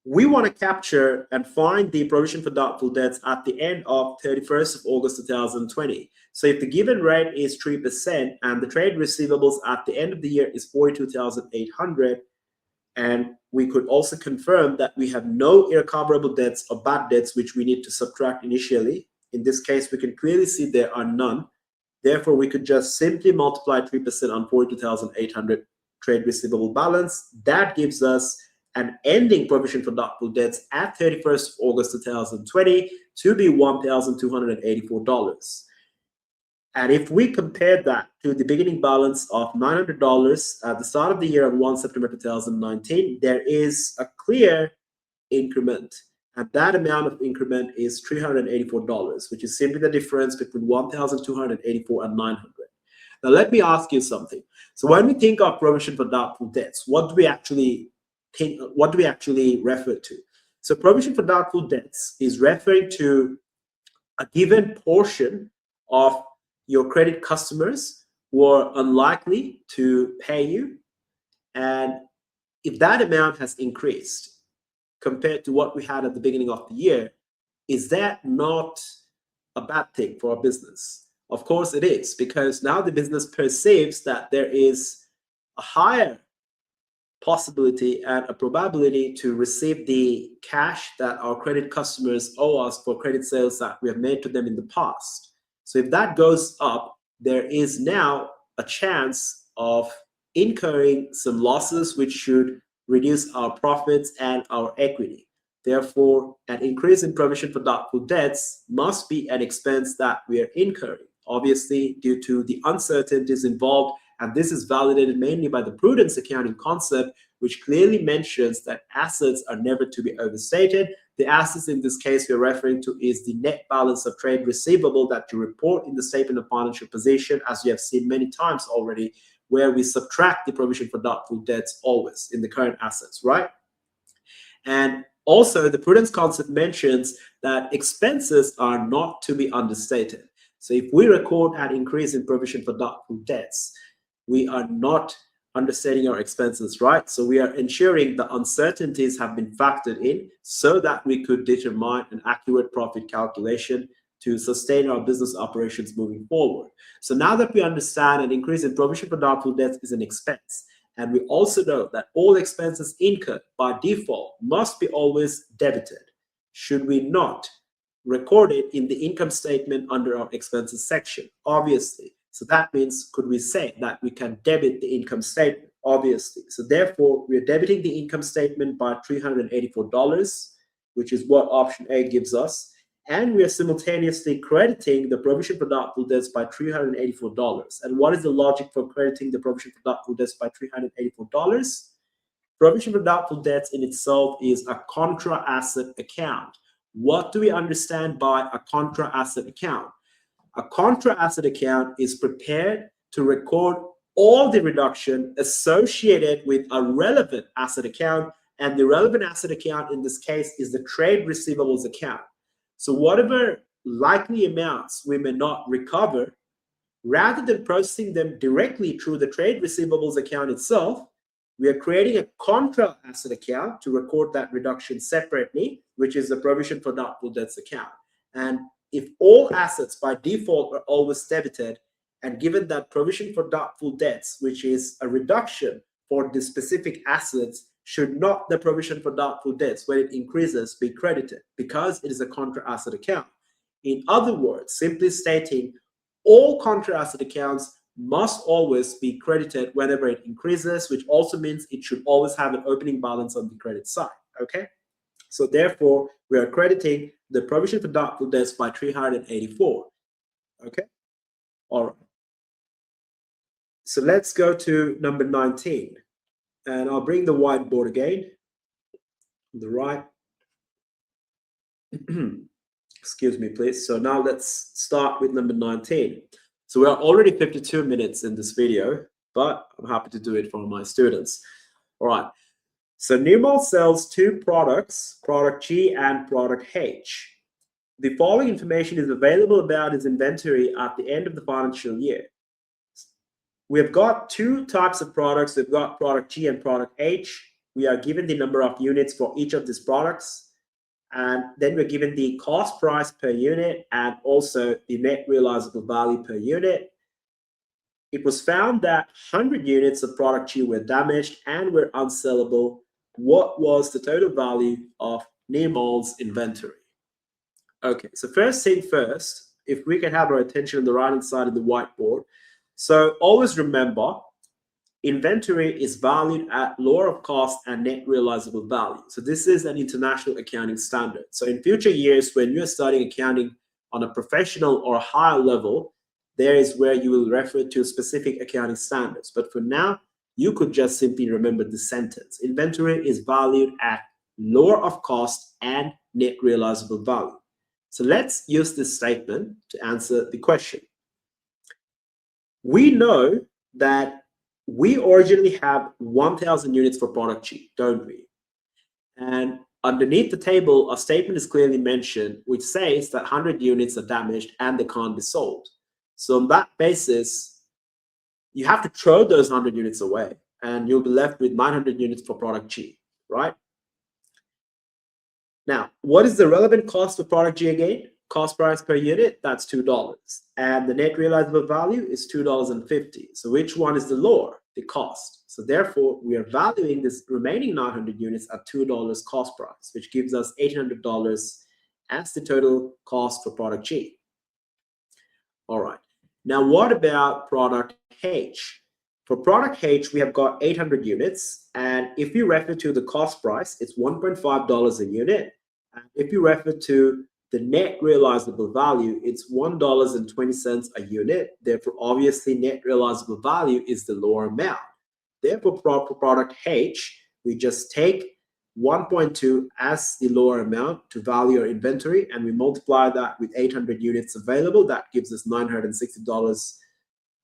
S1: we want to capture and find the provision for doubtful debts at the end of 31st of August 2020. So if the given rate is 3% and the trade receivables at the end of the year is $42,800, and we could also confirm that we have no irrecoverable debts or bad debts which we need to subtract initially. In this case, we can clearly see there are none. Therefore, we could just simply multiply 3% on 42,800 trade receivable balance. That gives us an ending provision for doubtful debts at 31st of August 2020 to be $1,284. And if we compare that to the beginning balance of $900 at the start of the year on 1 September 2019, there is a clear increment. And that amount of increment is $384, which is simply the difference between $1,284 and $900. Now, let me ask you something. So when we think of provision for doubtful debts, what do we actually refer to? So provision for doubtful debts is referring to a given portion of your credit customers who are unlikely to pay you. And if that amount has increased compared to what we had at the beginning of the year, is that not a bad thing for our business? Of course it is, because now the business perceives that there is a higher possibility and a probability to receive the cash that our credit customers owe us for credit sales that we have made to them in the past. So if that goes up, there is now a chance of incurring some losses, which should reduce our profits and our equity. Therefore, an increase in provision for doubtful debts must be an expense that we are incurring, obviously due to the uncertainties involved. And this is validated mainly by the prudence accounting concept, which clearly mentions that assets are never to be overstated. The assets in this case we're referring to is the net balance of trade receivable that you report in the statement of financial position, as you have seen many times already where we subtract the provision for doubtful debts always in the current assets, right? And also, the prudence concept mentions that expenses are not to be understated. So if we record an increase in provision for doubtful debts, we are not understating our expenses, right? So we are ensuring the uncertainties have been factored in so that we could determine an accurate profit calculation to sustain our business operations moving forward. So now that we understand an increase in provision for doubtful debts is an expense, and we also know that all expenses incurred by default must be always debited, should we not record it in the income statement under our expenses section? Obviously. So that means, could we say that we can debit the income statement? Obviously. So therefore, we are debiting the income statement by $384, which is what option A gives us. And we are simultaneously crediting the provision for doubtful debts by $384. And what is the logic for crediting the provision for doubtful debts by $384? Provision for doubtful debts in itself is a contra asset account. What do we understand by a contra asset account? A contra asset account is prepared to record all the reduction associated with a relevant asset account, and the relevant asset account in this case is the trade receivables account. So whatever likely amounts we may not recover, rather than processing them directly through the trade receivables account itself, we are creating a contra asset account to record that reduction separately, which is the provision for doubtful debts account. And if all assets by default are always debited, and given that provision for doubtful debts, which is a reduction for the specific assets, should not the provision for doubtful debts, when it increases, be credited because it is a contra asset account. In other words, simply stating, all contra asset accounts must always be credited whenever it increases, which also means it should always have an opening balance on the credit side. Okay, so therefore we are crediting the provision for doubtful debts by 384. Okay, all right. So let's go to number 19. And I'll bring the whiteboard again on the right. Excuse me, please. So now let's start with number 19. So we're already 52 minutes in this video, but I'm happy to do it for my students. All right. So Nirmal sells two products, product G and product H. The following information is available about his inventory at the end of the financial year. We have got two types of products. We've got product G and product H. We are given the number of units for each of these products. And then we're given the cost price per unit and also the net realizable value per unit. It was found that 100 units of product G were damaged and were unsellable. What was the total value of Nirmal's inventory? Okay, so first thing first, if we can have our attention on the right-hand side of the whiteboard. So always remember, inventory is valued at lower of cost and net realizable value. So this is an international accounting standard. So in future years, when you're studying accounting on a professional or higher level, there is where you will refer to specific accounting standards. But for now, you could just simply remember the sentence. Inventory is valued at lower of cost and net realizable value. So let's use this statement to answer the question. We know that we originally have 1,000 units for product G, don't we? And underneath the table, a statement is clearly mentioned, which says that 100 units are damaged and they can't be sold. So on that basis, you have to throw those 100 units away and you'll be left with 900 units for product G, right? Now, what is the relevant cost for product G again? Cost price per unit, that's $2. And the net realizable value is $2.50. So which one is the lower? The cost. So therefore, we are valuing this remaining 900 units at $2 cost price, which gives us $800 as the total cost for product G. All right. Now, what about product H? For product H, we have got 800 units. And if you refer to the cost price, it's $1.5 a unit. And if you refer to the net realizable value, it's $1.20 a unit. Therefore, obviously, net realizable value is the lower amount. Therefore, for product H, we just take 1.2 as the lower amount to value our inventory, and we multiply that with 800 units available. That gives us $960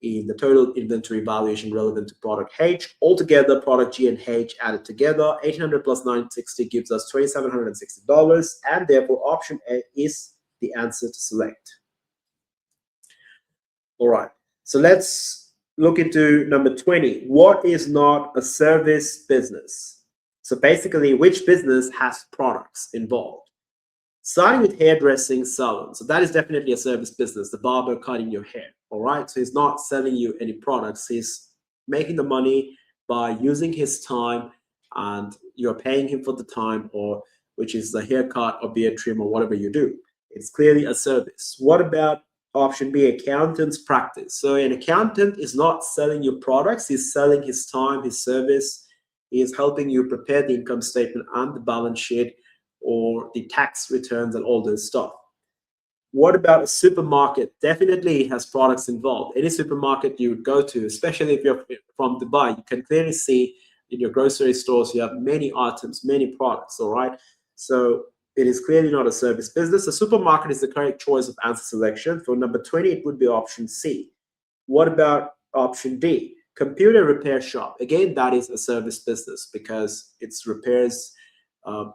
S1: in the total inventory valuation relevant to product H. Altogether, product G and H added together, 1800 plus 960 gives us $2,760, and therefore option A is the answer to select. All right, so let's look into number 20. What is not a service business? So basically, which business has products involved? Starting with hairdressing salon. So that is definitely a service business, the barber cutting your hair. All right, so he's not selling you any products. He's making the money by using his time, and you're paying him for the time, or which is the haircut or beard trim or whatever you do. It's clearly a service. What about option B, accountant's practice? So an accountant is not selling you products. He's selling his time, his service. He is helping you prepare the income statement and the balance sheet, or the tax returns and all this stuff. What about a supermarket? Definitely has products involved. Any supermarket you would go to, especially if you're from Dubai, you can clearly see in your grocery stores you have many items, many products, all right? So it is clearly not a service business. A supermarket is the correct choice of answer selection. For number 20, it would be option C. What about option D? Computer repair shop. Again, that is a service business because it's repairs.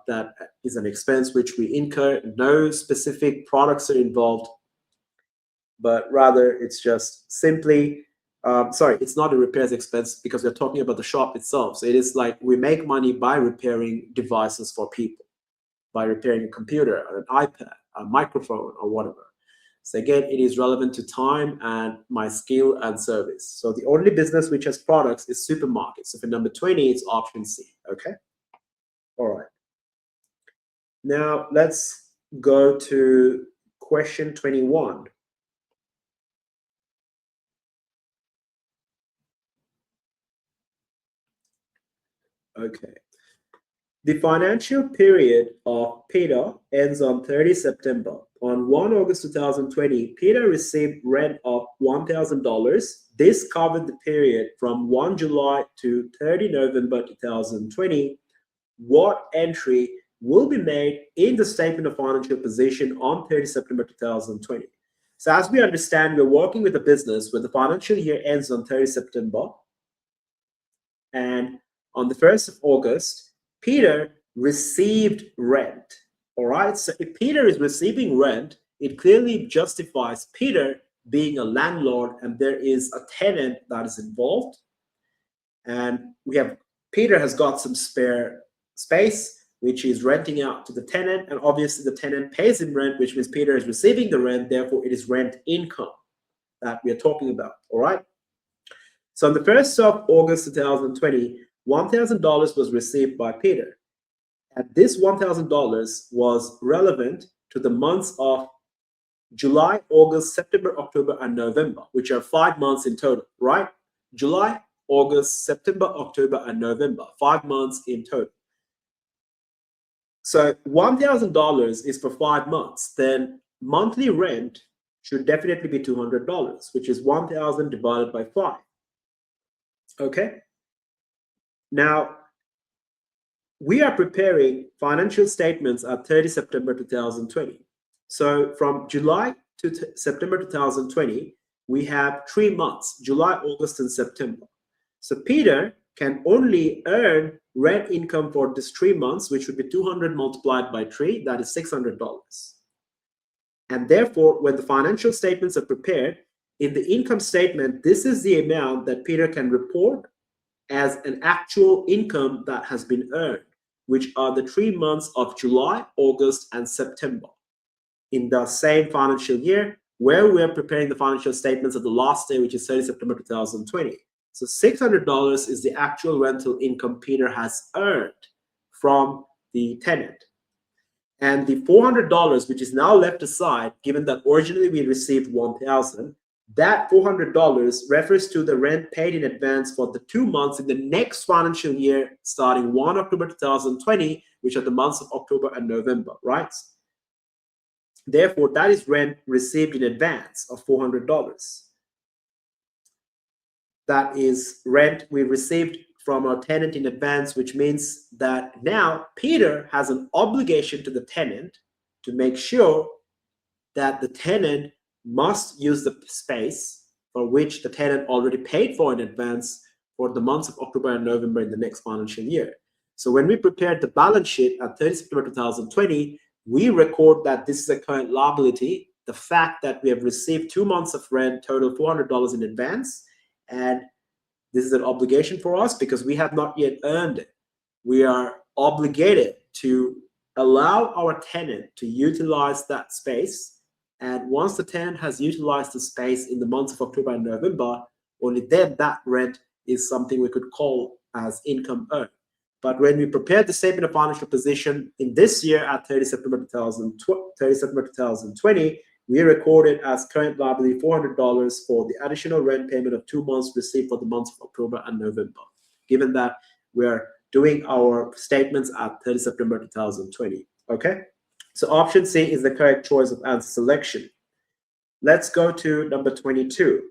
S1: That is an expense which we incur. No specific products are involved, but rather it's just simply, it's not a repairs expense because we're talking about the shop itself. So it is like we make money by repairing devices for people, by repairing a computer, an iPad, a microphone, or whatever. So again, it is relevant to time and my skill and service. So the only business which has products is supermarkets. So for number 20, it's option C, okay? All right. Now let's go to question 21. Okay. The financial period of Peter ends on 30 September. On 1 August 2020, Peter received rent of $1,000. This covered the period from 1 July to 30 November 2020. What entry will be made in the statement of financial position on 30 September 2020. So as we understand, we're working with a business where the financial year ends on 30 September. And on the 1st of August, Peter received rent. All right, so if Peter is receiving rent, it clearly justifies Peter being a landlord, and there is a tenant that is involved. And Peter has got some spare space, which is renting out to the tenant, and obviously the tenant pays him rent, which means Peter is receiving the rent, therefore it is rent income that we are talking about, all right? So on the 1st of August 2020, $1,000 was received by Peter, and this $1,000 was relevant to the months of July, August, September, October, and November, which are 5 months in total, right? July, August, September, October, and November, 5 months in total. So $1,000 is for 5 months. Then monthly rent should definitely be $200, which is 1,000 divided by 5. Okay. Now, we are preparing financial statements at 30 September 2020. So from July to September 2020, we have 3 months, July, August, and September. So Peter can only earn rent income for this 3 months, which would be 200 multiplied by 3, that is $600. And therefore, when the financial statements are prepared, in the income statement, this is the amount that Peter can report as an actual income that has been earned, which are the 3 months of July, August, and September in the same financial year, where we're preparing the financial statements at the last day, which is 30 September 2020. So $600 is the actual rental income Peter has earned from the tenant. And the $400, which is now left aside, given that originally we received $1,000, that $400 refers to the rent paid in advance for the 2 months in the next financial year, starting 1 October 2020, which are the months of October and November, right? Therefore, that is rent received in advance of $400. That is rent we received from our tenant in advance, which means that now Peter has an obligation to the tenant to make sure that the tenant must use the space for which the tenant already paid for in advance for the months of October and November in the next financial year. So when we prepared the balance sheet at 30 September 2020, we record that this is a current liability, the fact that we have received 2 months of rent, total $400 in advance, and this is an obligation for us because we have not yet earned it. We are obligated to allow our tenant to utilize that space, and once the tenant has utilized the space in the months of October and November, only then that rent is something we could call as income earned. But when we prepared the statement of financial position in this year at 30 September 2020, we recorded as current liability $400 for the additional rent payment of 2 months received for the months of October and November, given that we are doing our statements at 30 September 2020. Okay, so option C is the correct choice of answer selection. Let's go to number 22.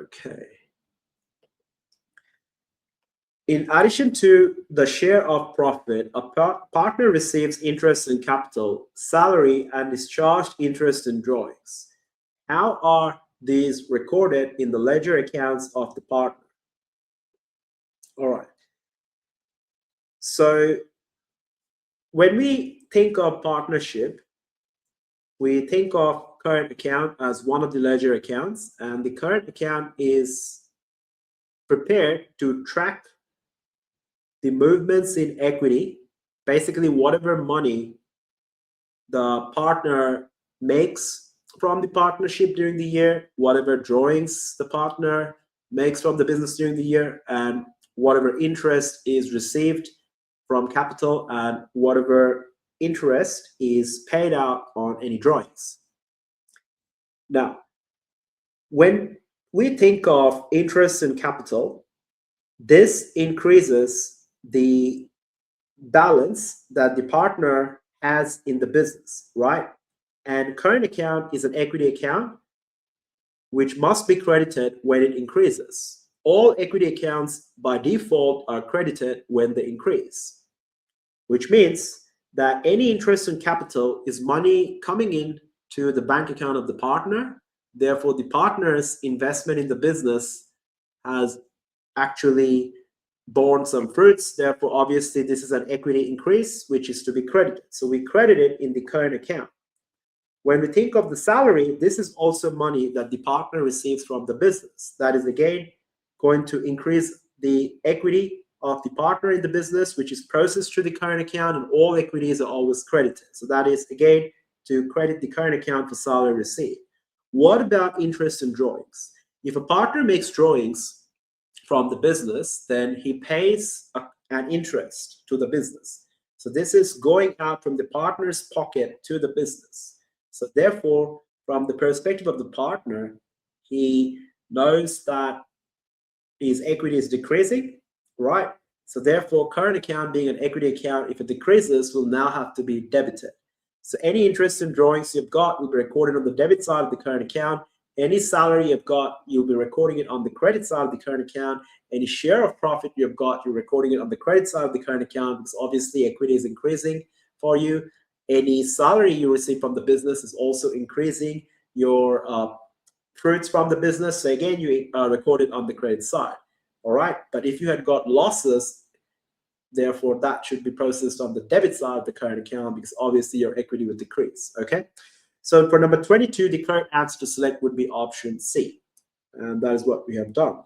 S1: Okay. In addition to the share of profit, a partner receives interest in capital, salary, and discharged interest in drawings. How are these recorded in the ledger accounts of the partner? All right. So when we think of partnership, we think of current account as one of the ledger accounts, and the current account is prepared to track the movements in equity, basically whatever money the partner makes from the partnership during the year, whatever drawings the partner makes from the business during the year, and whatever interest is received from capital, and whatever interest is paid out on any drawings. Now, when we think of interest in capital, this increases the balance that the partner has in the business, right? And current account is an equity account which must be credited when it increases. All equity accounts by default are credited when they increase, which means that any interest in capital is money coming in to the bank account of the partner. Therefore, the partner's investment in the business has actually borne some fruits. Therefore, obviously, this is an equity increase, which is to be credited. So we credit it in the current account. When we think of the salary, this is also money that the partner receives from the business. That is, again, going to increase the equity of the partner in the business, which is processed through the current account, and all equities are always credited. So that is, again, to credit the current account for salary received. What about interest in drawings? If a partner makes drawings from the business, then he pays an interest to the business. So this is going out from the partner's pocket to the business. So therefore, from the perspective of the partner, he knows that his equity is decreasing, right? So therefore, current account being an equity account, if it decreases, will now have to be debited. So any interest in drawings you've got will be recorded on the debit side of the current account. Any salary you've got, you'll be recording it on the credit side of the current account. Any share of profit you've got, you're recording it on the credit side of the current account, because obviously equity is increasing for you. Any salary you receive from the business is also increasing your fruits from the business. So again, you are recorded on the credit side. All right. But if you had got losses, therefore that should be processed on the debit side of the current account, because obviously your equity would decrease. Okay. So for number 22, the correct answer to select would be option C. And that is what we have done.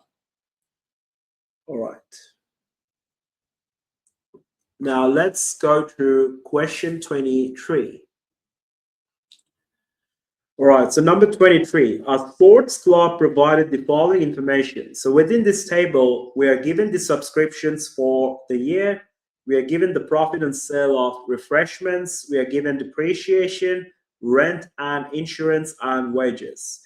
S1: All right. Now let's go to question 23. All right, so number 23, our sports club provided the following information. So within this table, we are given the subscriptions for the year. We are given the profit and sale of refreshments. We are given depreciation, rent and insurance, and wages.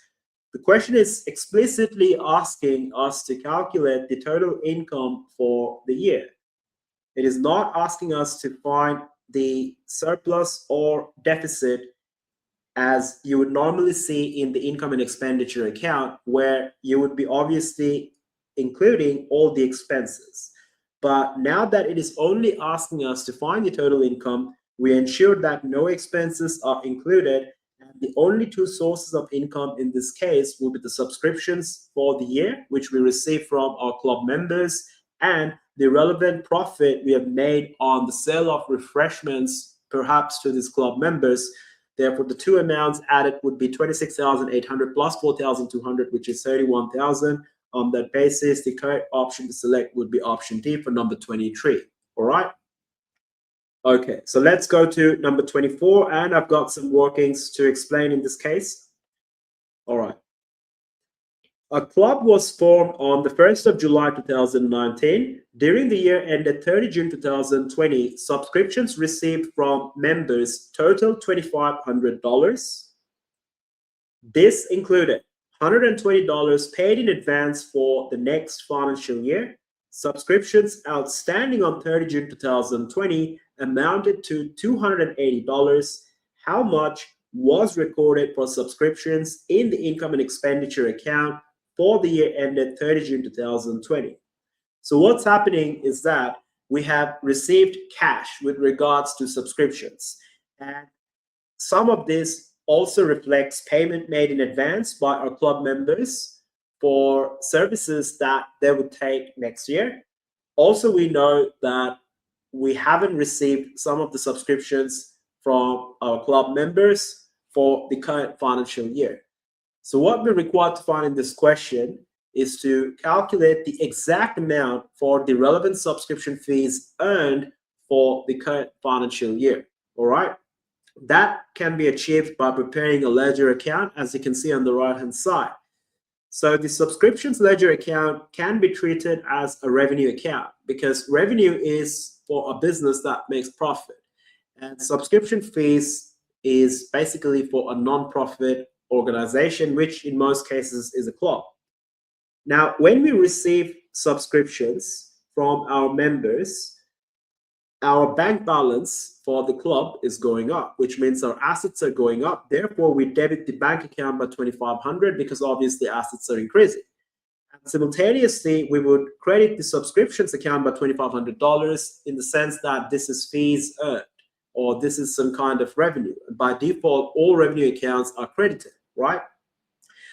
S1: The question is explicitly asking us to calculate the total income for the year. It is not asking us to find the surplus or deficit as you would normally see in the income and expenditure account, where you would be obviously including all the expenses. But now that it is only asking us to find the total income, we ensure that no expenses are included, and the only two sources of income in this case will be the subscriptions for the year, which we receive from our club members, and the relevant profit we have made on the sale of refreshments, perhaps to these club members. Therefore, the two amounts added would be 26,800 plus 4,200, which is 31,000. On that basis, the correct option to select would be option D for number 23. All right. Okay, so let's go to number 24, and I've got some workings to explain in this case. All right. A club was formed on the 1st of July 2019. During the year ended 30 June 2020, subscriptions received from members totaled $2,500. This included $120 paid in advance for the next financial year. Subscriptions outstanding on 30 June 2020 amounted to $280. How much was recorded for subscriptions in the income and expenditure account for the year ended 30 June 2020? So what's happening is that we have received cash with regards to subscriptions, and some of this also reflects payment made in advance by our club members for services that they would take next year. Also, we know that we haven't received some of the subscriptions from our club members for the current financial year. So what we're required to find in this question is to calculate the exact amount for the relevant subscription fees earned for the current financial year. All right. That can be achieved by preparing a ledger account, as you can see on the right-hand side. So the subscriptions ledger account can be treated as a revenue account because revenue is for a business that makes profit, and subscription fees is basically for a non-profit organization, which in most cases is a club. Now, when we receive subscriptions from our members, our bank balance for the club is going up, which means our assets are going up. Therefore, we debit the bank account by $2,500 because obviously assets are increasing. And simultaneously, we would credit the subscriptions account by $2,500 in the sense that this is fees earned, or this is some kind of revenue. And by default, all revenue accounts are credited, right?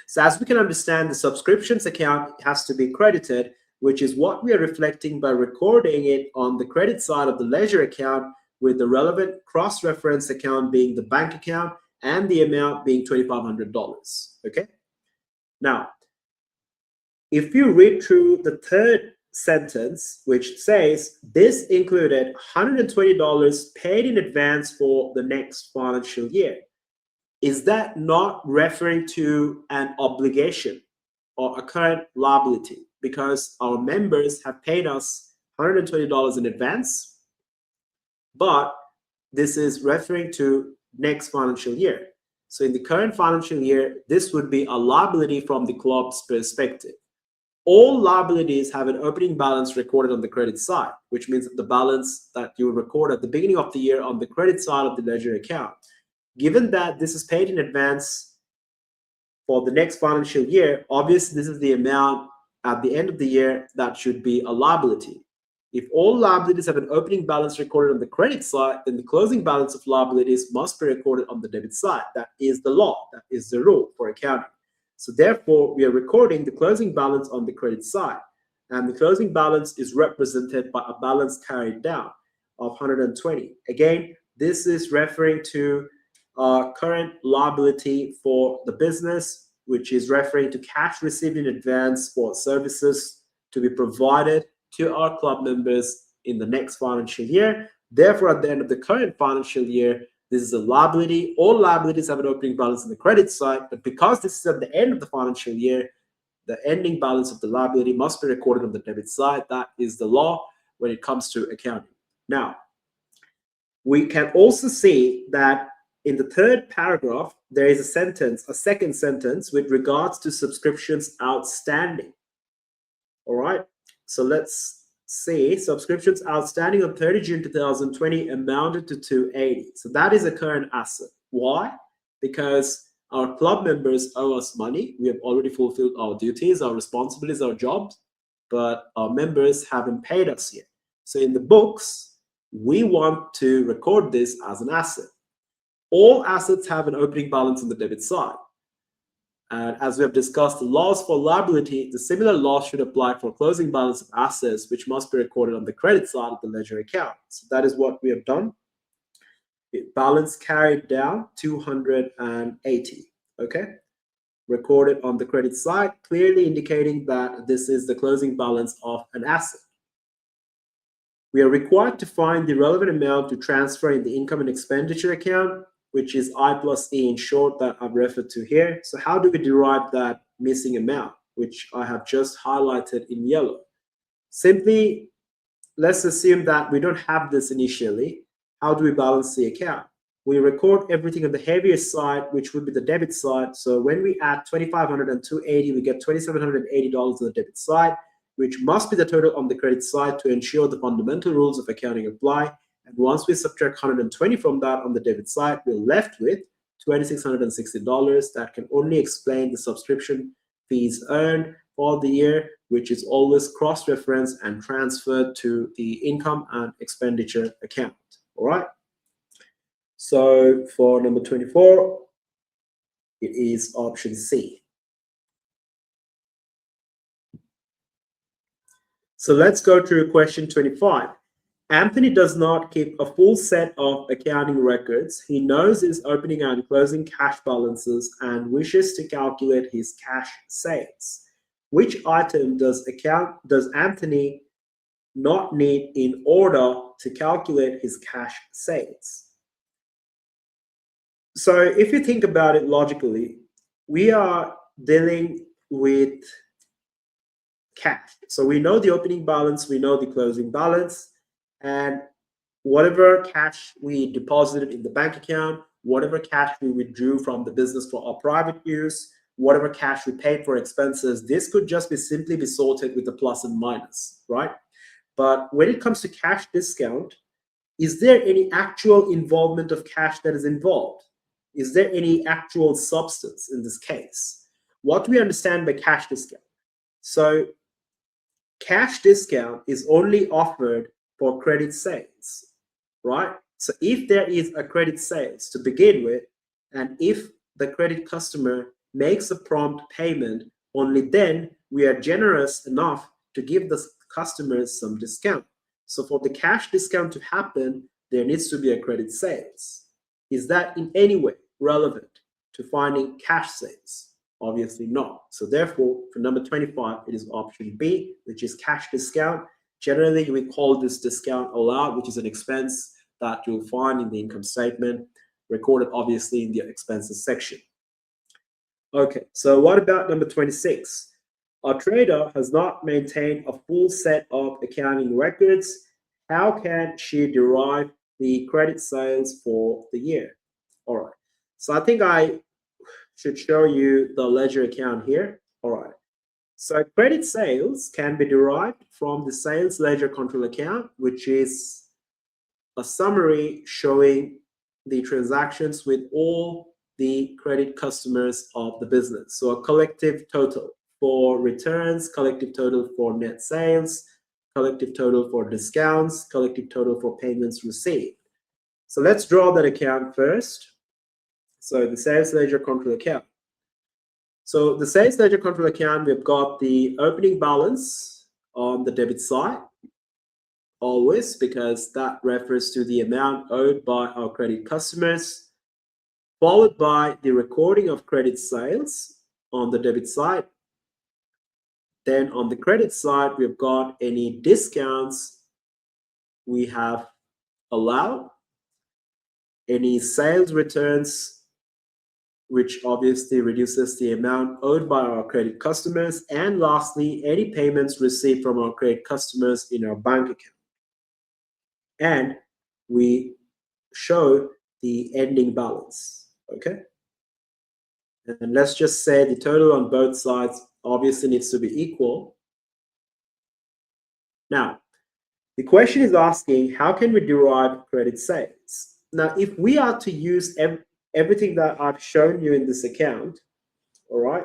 S1: So as we can understand, the subscriptions account has to be credited, which is what we are reflecting by recording it on the credit side of the ledger account, with the relevant cross-reference account being the bank account and the amount being $2,500. Okay. Now, if you read through the third sentence, which says this included $120 paid in advance for the next financial year, is that not referring to an obligation or a current liability? Because our members have paid us $120 in advance, but this is referring to next financial year. So in the current financial year, this would be a liability from the club's perspective. All liabilities have an opening balance recorded on the credit side, which means that the balance that you record at the beginning of the year on the credit side of the ledger account. Given that this is paid in advance for the next financial year, obviously this is the amount at the end of the year that should be a liability. If all liabilities have an opening balance recorded on the credit side, then the closing balance of liabilities must be recorded on the debit side. That is the law. That is the rule for accounting. So therefore, we are recording the closing balance on the credit side. And the closing balance is represented by a balance carried down of 120. Again, this is referring to current liability for the business, which is referring to cash received in advance for services to be provided to our club members in the next financial year. Therefore, at the end of the current financial year, this is a liability. All liabilities have an opening balance on the credit side, but because this is at the end of the financial year, the ending balance of the liability must be recorded on the debit side. That is the law when it comes to accounting. Now, we can also see that in the third paragraph, there is a second sentence with regards to subscriptions outstanding. All right, so let's see. Subscriptions outstanding on 30 June 2020 amounted to $280. So that is a current asset. Why? Because our club members owe us money. We have already fulfilled our duties, our responsibilities, our jobs, but our members haven't paid us yet. So in the books, we want to record this as an asset. all assets have an opening balance on the debit side. And as we have discussed the laws for liability, the similar laws should apply for closing balance of assets, which must be recorded on the credit side of the ledger account. So that is what we have done. Balance carried down 280, okay? Recorded on the credit side, clearly indicating that this is the closing balance of an asset. We are required to find the relevant amount to transfer in the income and expenditure account, which is I plus E in short that I've referred to here. So how do we derive that missing amount, which I have just highlighted in yellow? Simply, let's assume that we don't have this initially. How do we balance the account? We record everything on the heavier side, which would be the debit side. So when we add 2,500 and 280, we get $2,780 on the debit side, which must be the total on the credit side to ensure the fundamental rules of accounting apply. And once we subtract 120 from that on the debit side, we're left with $2,660 that can only explain the subscription fees earned for the year, which is always cross-referenced and transferred to the income and expenditure account. All right. So for number 24, it is option C. So let's go to question 25. Anthony does not keep a full set of accounting records. He knows his opening and closing cash balances and wishes to calculate his cash sales. Which item does Anthony not need in order to calculate his cash sales? So if you think about it logically, we are dealing with cash. So we know the opening balance, we know the closing balance, and whatever cash we deposited in the bank account, whatever cash we withdrew from the business for our private use, whatever cash we paid for expenses, this could just be simply be sorted with the plus and minus, right? But when it comes to cash discount, is there any actual involvement of cash that is involved? Is there any actual substance in this case? What do we understand by cash discount? So cash discount is only offered for credit sales, right? So if there is a credit sales to begin with, and if the credit customer makes a prompt payment, only then we are generous enough to give the customers some discount. So for the cash discount to happen, there needs to be a credit sales. Is that in any way relevant to finding cash sales? Obviously not. So therefore, for number 25, it is option B, which is cash discount. Generally, we call this discount allowed, which is an expense that you'll find in the income statement, recorded obviously in the expenses section. Okay, so what about number 26? A trader has not maintained a full set of accounting records. How can she derive the credit sales for the year? All right, so I think I should show you the ledger account here. All right. So credit sales can be derived from the sales ledger control account, which is a summary showing the transactions with all the credit customers of the business. So a collective total for returns, collective total for net sales, collective total for discounts, collective total for payments received. So let's draw that account first. So the sales ledger control account. So the sales ledger control account, we've got the opening balance on the debit side, always, because that refers to the amount owed by our credit customers, followed by the recording of credit sales on the debit side. Then on the credit side, we've got any discounts we have allowed, any sales returns, which obviously reduces the amount owed by our credit customers, and lastly, any payments received from our credit customers in our bank account. And we show the ending balance, okay? And let's just say the total on both sides obviously needs to be equal. Now, the question is asking, how can we derive credit sales? Now, if we are to use everything that I've shown you in this account, all right,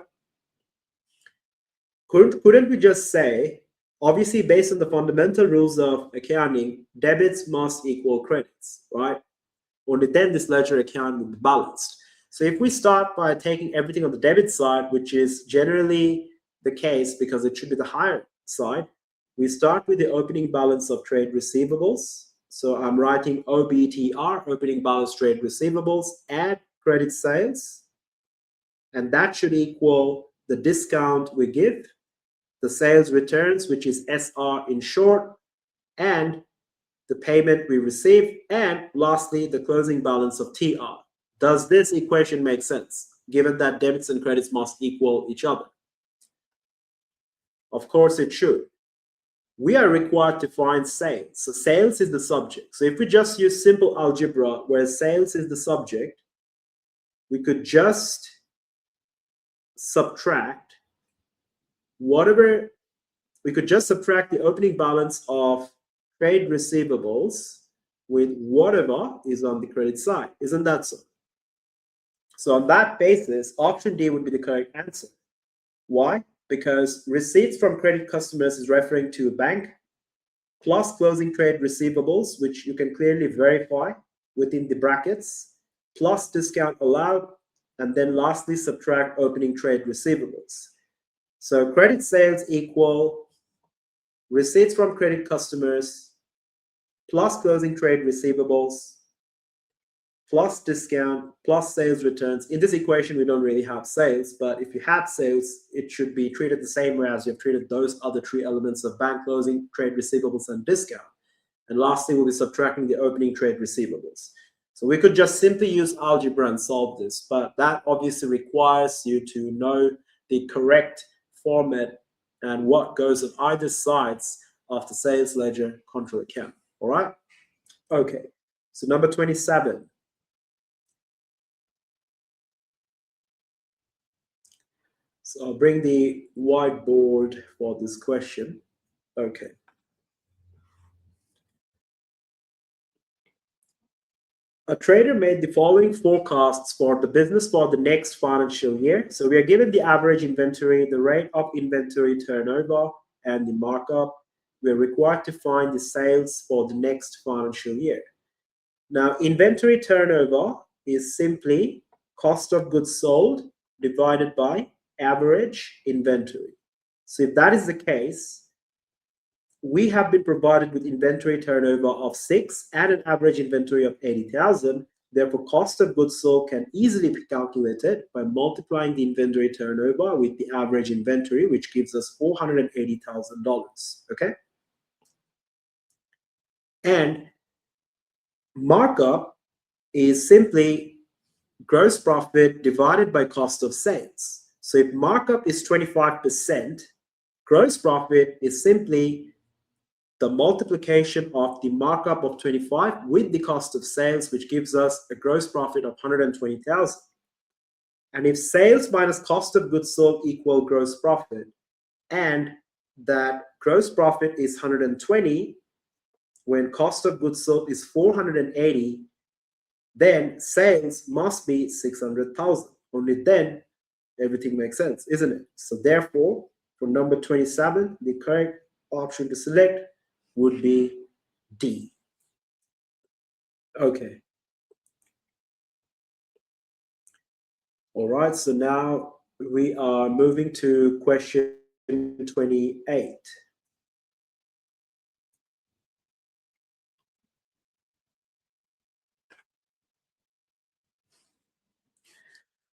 S1: couldn't we just say, obviously based on the fundamental rules of accounting, debits must equal credits, right? only then this ledger account will be balanced. So if we start by taking everything on the debit side, which is generally the case because it should be the higher side, we start with the opening balance of trade receivables. So I'm writing OBTR, opening balance trade receivables, add credit sales, and that should equal the discount we give, the sales returns, which is SR in short, and the payment we receive, and lastly, the closing balance of TR. Does this equation make sense, given that debits and credits must equal each other? Of course it should. We are required to find sales. So sales is the subject. So if we just use simple algebra where sales is the subject, we could just subtract the opening balance of trade receivables with whatever is on the credit side. Isn't that so? So on that basis, option D would be the correct answer. Why? Because receipts from credit customers is referring to a bank, plus closing trade receivables, which you can clearly verify within the brackets, plus discount allowed, and then lastly subtract opening trade receivables. So credit sales equal receipts from credit customers plus closing trade receivables plus discount plus sales returns. In this equation, we don't really have sales, but if you had sales, it should be treated the same way as you've treated those other three elements of bank closing, trade receivables, and discount. And lastly, we'll be subtracting the opening trade receivables. So we could just simply use algebra and solve this, but that obviously requires you to know the correct format and what goes on either sides of the sales ledger control account. All right? Okay, so number 27. So I'll bring the whiteboard for this question. Okay. A trader made the following forecasts for the business for the next financial year. So we are given the average inventory, the rate of inventory turnover, and the markup. We are required to find the sales for the next financial year. Now, inventory turnover is simply cost of goods sold divided by average inventory. So if that is the case, we have been provided with inventory turnover of 6 and an average inventory of 80,000. Therefore, cost of goods sold can easily be calculated by multiplying the inventory turnover with the average inventory, which gives us $480,000. Okay? And markup is simply gross profit divided by cost of sales. So if markup is 25%, gross profit is simply the multiplication of the markup of 25 with the cost of sales, which gives us a gross profit of 120,000. And if sales minus cost of goods sold equal gross profit, and that gross profit is 120, when cost of goods sold is 480, then sales must be 600,000. Only then everything makes sense, isn't it? So therefore, for number 27, the correct option to select would be D. Okay. All right, so now we are moving to question 28.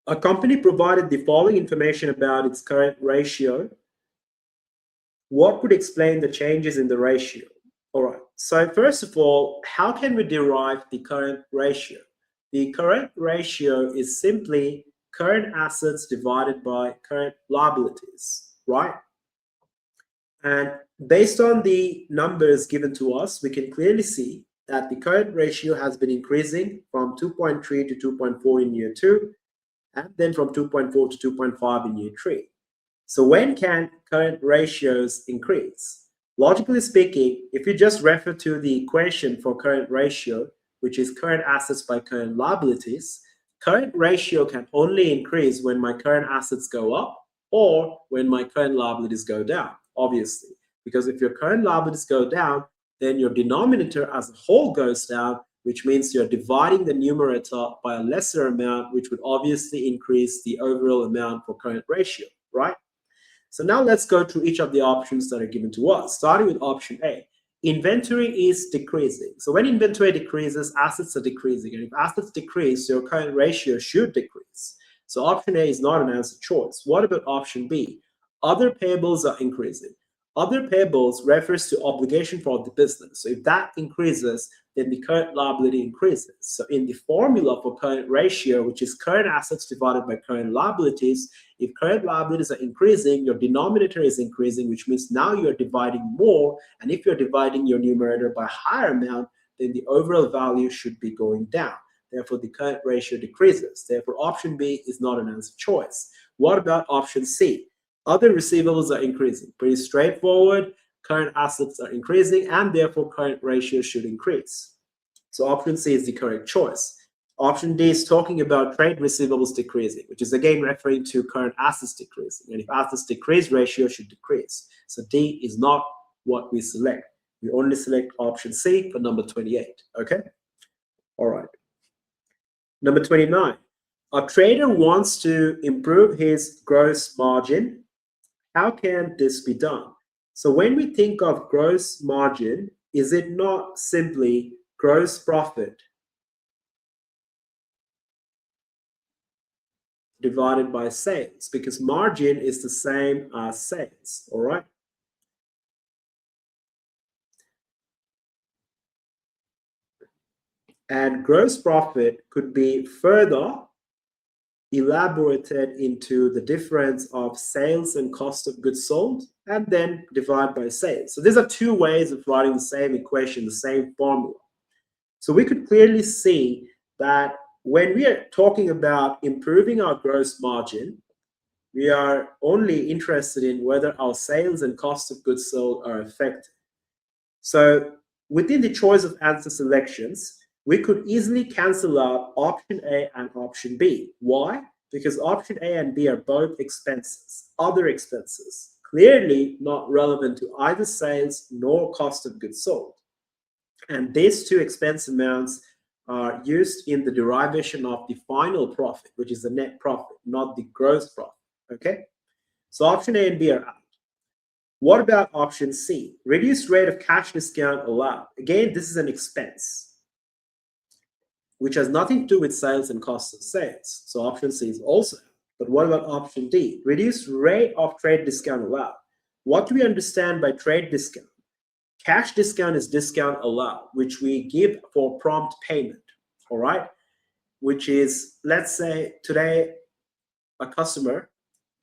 S1: A company provided the following information about its current ratio. What would explain the changes in the ratio? All right, so first of all, how can we derive the current ratio? The current ratio is simply current assets divided by current liabilities, right? And based on the numbers given to us, we can clearly see that the current ratio has been increasing from 2.3 to 2.4 in year 2, and then from 2.4 to 2.5 in year 3. So when can current ratios increase? Logically speaking, if you just refer to the equation for current ratio, which is current assets by current liabilities, current ratio can only increase when my current assets go up or when my current liabilities go down, obviously. Because if your current liabilities go down, then your denominator as a whole goes down, which means you're dividing the numerator by a lesser amount, which would obviously increase the overall amount for current ratio, right? So now let's go through each of the options that are given to us, starting with option A. Inventory is decreasing. So when inventory decreases, assets are decreasing. And if assets decrease, your current ratio should decrease. So option A is not an answer choice. What about option B? Other payables are increasing. Other payables refers to obligation for the business. So if that increases, then the current liability increases. So in the formula for current ratio, which is current assets divided by current liabilities, if current liabilities are increasing, your denominator is increasing, which means now you're dividing more. And if you're dividing your numerator by a higher amount, then the overall value should be going down. Therefore, the current ratio decreases. Therefore, option B is not an answer choice. What about option C? Other receivables are increasing. Pretty straightforward. Current assets are increasing, and therefore current ratio should increase. So option C is the correct choice. Option D is talking about trade receivables decreasing, which is again referring to current assets decreasing. And if assets decrease, ratio should decrease. So D is not what we select. We only select option C for number 28. Okay? All right. Number 29. A trader wants to improve his gross margin. How can this be done? So when we think of gross margin, is it not simply gross profit divided by sales? Because margin is the same as sales, all right? And gross profit could be further elaborated into the difference of sales and cost of goods sold, and then divide by sales. So these are two ways of writing the same equation, the same formula. So we could clearly see that when we are talking about improving our gross margin, we are only interested in whether our sales and cost of goods sold are affected. So within the choice of answer selections, we could easily cancel out option A and option B. Why? Because option A and B are both expenses, other expenses, clearly not relevant to either sales nor cost of goods sold. And these two expense amounts are used in the derivation of the final profit, which is the net profit, not the gross profit, okay? So option A and B are out. What about option C? Reduced rate of cash discount allowed. Again, this is an expense, which has nothing to do with sales and cost of sales. So option C is also out. But what about option D? Reduced rate of trade discount allowed. What do we understand by trade discount? Cash discount is discount allowed, which we give for prompt payment, all right? Which is, let's say today a customer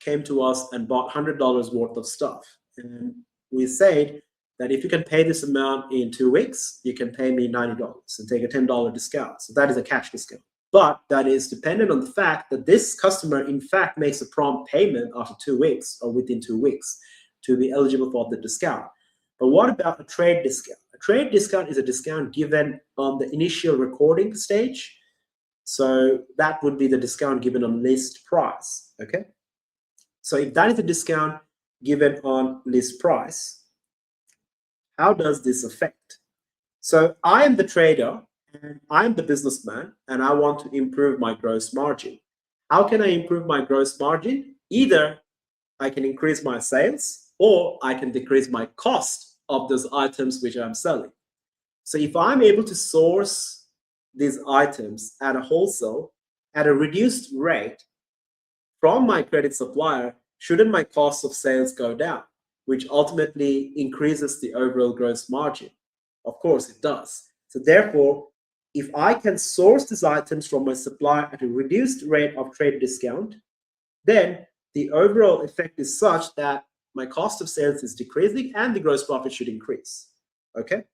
S1: came to us and bought $100 worth of stuff. And we said that if you can pay this amount in 2 weeks, you can pay me $90 and take a $10 discount. So that is a cash discount. But that is dependent on the fact that this customer, in fact, makes a prompt payment after 2 weeks or within 2 weeks to be eligible for the discount. But what about a trade discount? A trade discount is a discount given on the initial recording stage. So that would be the discount given on list price, okay? So if that is a discount given on list price, how does this affect? So I am the trader and I'm the businessman and I want to improve my gross margin. How can I improve my gross margin? Either I can increase my sales or I can decrease my cost of those items which I'm selling. So if I'm able to source these items at a wholesale at a reduced rate from my credit supplier, shouldn't my cost of sales go down, which ultimately increases the overall gross margin? Of course it does. So therefore, if I can source these items from my supplier at a reduced rate of trade discount, then the overall effect is such that my cost of sales is decreasing and the gross profit should increase. Okay?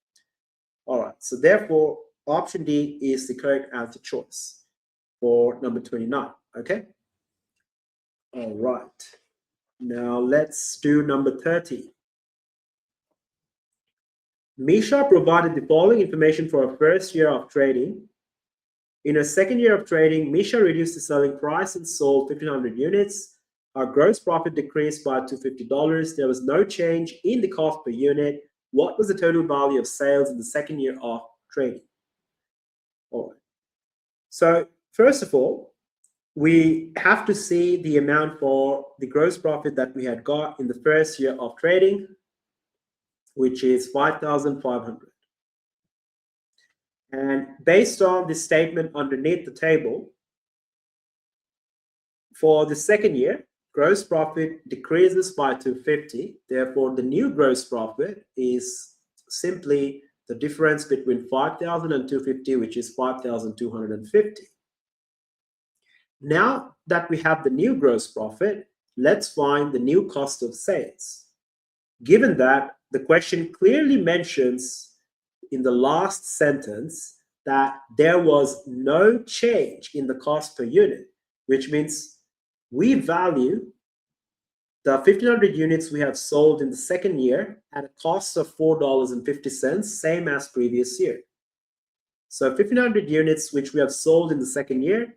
S1: All right. So therefore, option D is the correct answer choice for number 29. Okay? All right. Now let's do number 30. Misha provided the following information for her first year of trading. In her second year of trading, Misha reduced the selling price and sold 1,500 units. Our gross profit decreased by $250. There was no change in the cost per unit. What was the total value of sales in the second year of trading? All right. So first of all, we have to see the amount for the gross profit that we had got in the first year of trading, which is 5,500. And based on the statement underneath the table, for the second year, gross profit decreases by 250. Therefore, the new gross profit is simply the difference between 5,000 and 250, which is 5,250. Now that we have the new gross profit, let's find the new cost of sales. Given that the question clearly mentions in the last sentence that there was no change in the cost per unit, which means we value the 1,500 units we have sold in the second year at a cost of $4.50, same as previous year. So 1,500 units which we have sold in the second year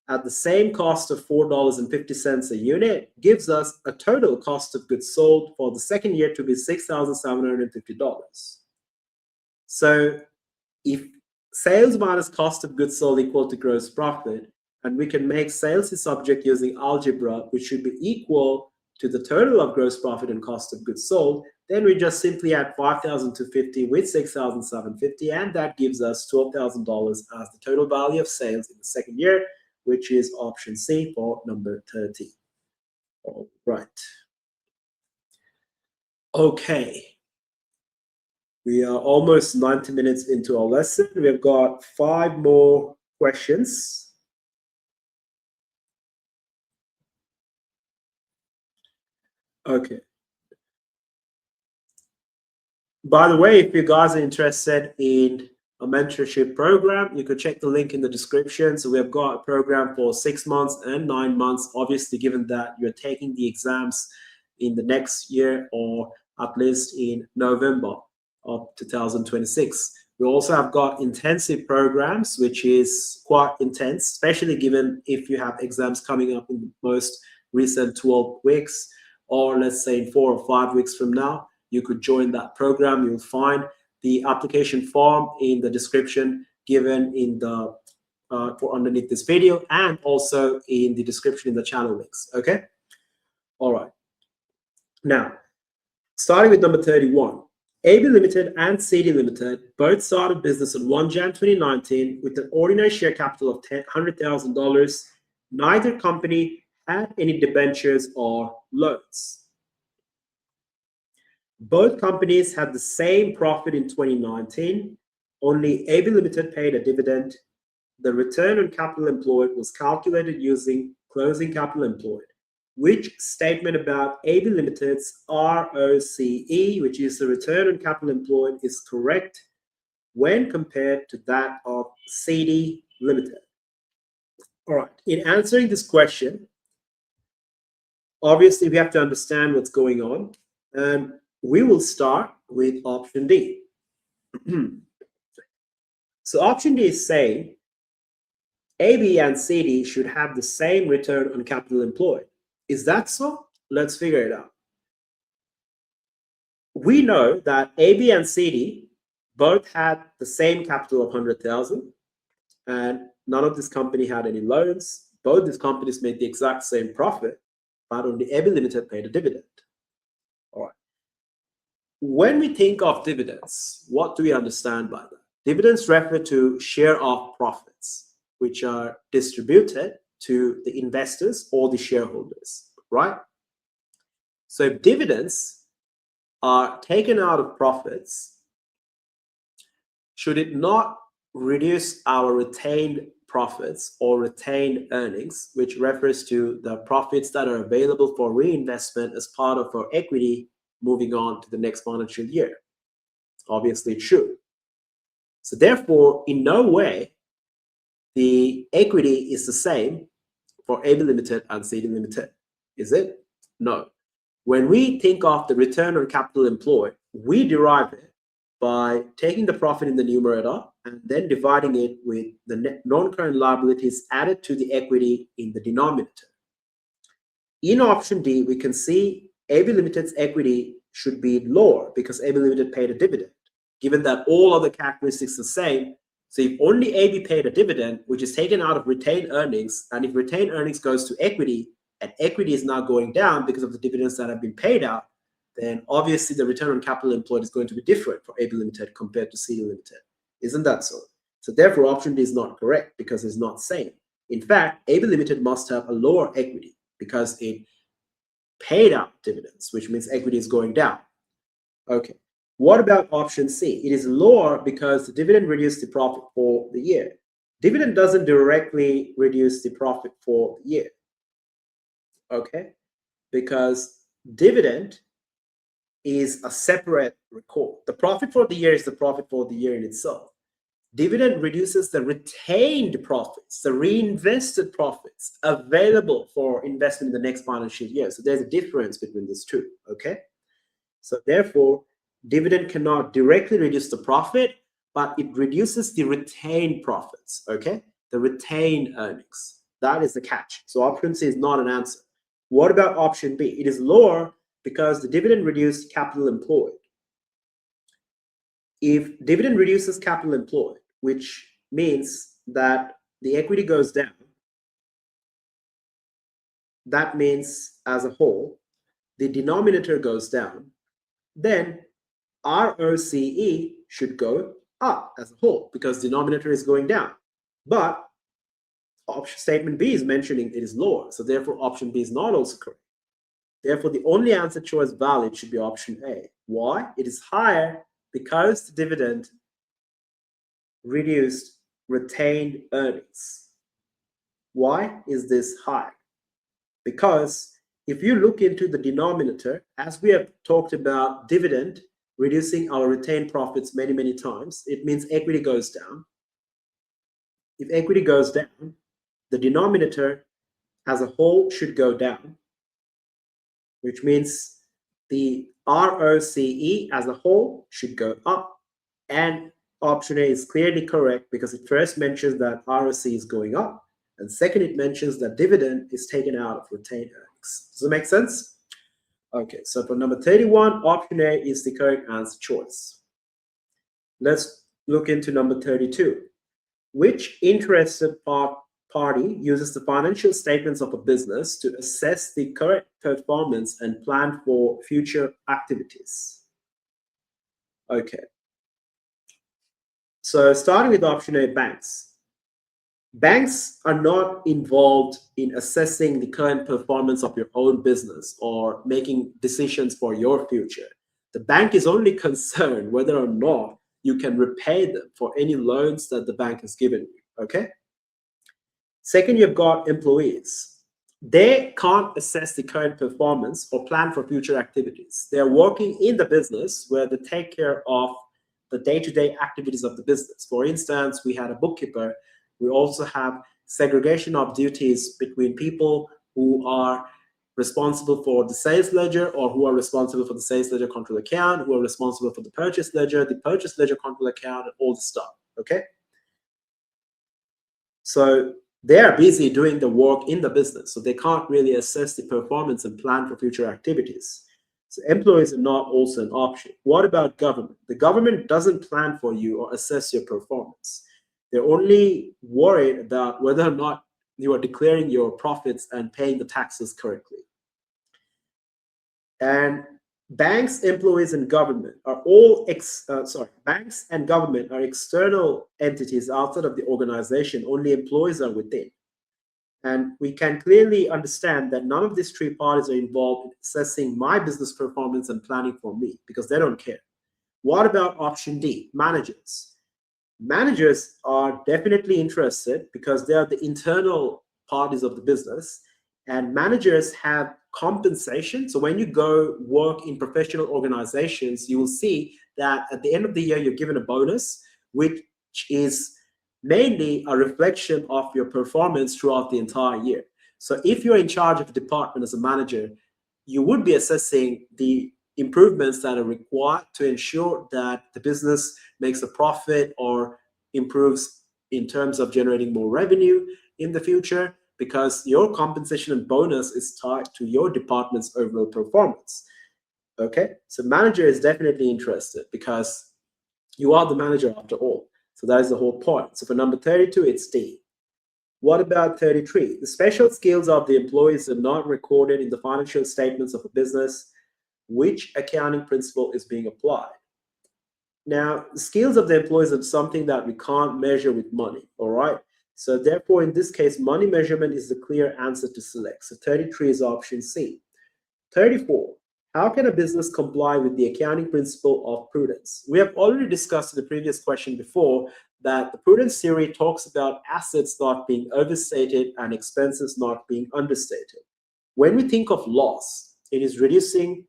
S1: at the same cost of $4.50 a unit gives us a total cost of goods sold for the second year to be $6,750. So if sales minus cost of goods sold equal to gross profit, and we can make sales is subject using algebra, which should be equal to the total of gross profit and cost of goods sold, then we just simply add 5,250 with 6,750, and that gives us $12,000 as the total value of sales in the second year, which is option C for number 30. All right. Okay. We are almost 90 minutes into our lesson. We've got 5 more questions. Okay. By the way, if you guys are interested in a mentorship program, you could check the link in the description. So we have got a program for 6 months and 9 months, obviously, given that you're taking the exams in the next year or at least in November of 2026. We also have got intensive programs, which is quite intense, especially given if you have exams coming up in the most recent 12 weeks, or let's say in 4 or 5 weeks from now. You could join that program. You'll find the application form in the description given in the for underneath this video, and also in the description in the channel links. Okay. All right. Now, starting with number 31, AB Limited and CD Limited both started business on 1 Jan 2019 with an ordinary share capital of $100,000. Neither company had any debentures or loans. Both companies had the same profit in 2019, only AB Limited paid a dividend. The return on capital employed was calculated using closing capital employed. Which statement about AB Limited's ROCE, which is the return on capital employed, is correct when compared to that of CD Limited? All right, in answering this question, obviously we have to understand what's going on, and we will start with option D. So option D is saying AB and CD should have the same return on capital employed. Is that so? Let's figure it out. We know that AB and CD both had the same capital of 100,000, and none of this company had any loans. Both these companies made the exact same profit, but only AB Limited paid a dividend. All right. When we think of dividends, what do we understand by that? Dividends refer to share of profits, which are distributed to the investors or the shareholders, right? So if dividends are taken out of profits, should it not reduce our retained profits or retained earnings, which refers to the profits that are available for reinvestment as part of our equity moving on to the next financial year? Obviously it should. So therefore, in no way the equity is the same for AB Limited and CD Limited, is it? No. When we think of the return on capital employed, we derive it by taking the profit in the numerator and then dividing it with the non-current liabilities added to the equity in the denominator. In option D, we can see AB Limited's equity should be lower because AB Limited paid a dividend. Given that all other characteristics are the same, So if only AB paid a dividend, which is taken out of retained earnings, and if retained earnings goes to equity, and equity is now going down because of the dividends that have been paid out, then obviously the return on capital employed is going to be different for AB Limited compared to CD Limited. Isn't that so? So therefore, option D is not correct because it's not same. In fact, AB Limited must have a lower equity because it paid out dividends, which means equity is going down. Okay. What about option C? It is lower because the dividend reduced the profit for the year. Dividend doesn't directly reduce the profit for the year. Okay. Because dividend is a separate record. The profit for the year is the profit for the year in itself. Dividend reduces the retained profits, the reinvested profits available for investment in the next financial year. So there's a difference between these two, okay? So therefore, dividend cannot directly reduce the profit, but it reduces the retained profits, okay? The retained earnings. That is the catch. So option C is not an answer. What about option B? It is lower because the dividend reduced capital employed. If dividend reduces capital employed, which means that the equity goes down, that means as a whole, the denominator goes down, then ROCE should go up as a whole because denominator is going down. But option statement B is mentioning it is lower, so therefore option B is not also correct. Therefore, the only answer choice valid should be option A. Why? It is higher because the dividend reduced retained earnings. Why is this high? Because if you look into the denominator, as we have talked about dividend reducing our retained profits many, many times, it means equity goes down. If equity goes down, the denominator as a whole should go down, which means the ROCE as a whole should go up. And option A is clearly correct because it first mentions that ROC is going up, and second, it mentions that dividend is taken out of retained earnings. Does that make sense? Okay, so for number 31, option A is the correct answer choice. Let's look into number 32. Which interested party uses the financial statements of a business to assess the current performance and plan for future activities? Okay. So starting with option A, banks. Banks are not involved in assessing the current performance of your own business or making decisions for your future. The bank is only concerned whether or not you can repay them for any loans that the bank has given you, okay? Second, you've got employees. They can't assess the current performance or plan for future activities. They're working in the business where they take care of the day-to-day activities of the business. For instance, we had a bookkeeper. We also have segregation of duties between people who are responsible for the sales ledger or who are responsible for the sales ledger control account, who are responsible for the purchase ledger control account, and all the stuff, okay? So they are busy doing the work in the business, so they can't really assess the performance and plan for future activities. So employees are not also an option. What about government? The government doesn't plan for you or assess your performance. They're only worried about whether or not you are declaring your profits and paying the taxes correctly. And banks, employees, and government are all banks and government are external entities outside of the organization. Only employees are within. And we can clearly understand that none of these three parties are involved in assessing my business performance and planning for me because they don't care. What about option D, managers? Managers are definitely interested because they are the internal parties of the business, and managers have compensation. So when you go work in professional organizations, you will see that at the end of the year, you're given a bonus, which is mainly a reflection of your performance throughout the entire year. So if you're in charge of a department as a manager, you would be assessing the improvements that are required to ensure that the business makes a profit or improves in terms of generating more revenue in the future, because your compensation and bonus is tied to your department's overall performance. Okay, so manager is definitely interested because you are the manager after all. So that is the whole point. So for number 32, it's D. What about 33? The special skills of the employees are not recorded in the financial statements of a business. Which accounting principle is being applied? Now, the skills of the employees are something that we can't measure with money, all right? So therefore, in this case, money measurement is the clear answer to select. So 33 is option C. 34. How can a business comply with the accounting principle of prudence? We have already discussed in the previous question before that the prudence theory talks about assets not being overstated and expenses not being understated. When we think of loss, it is reducing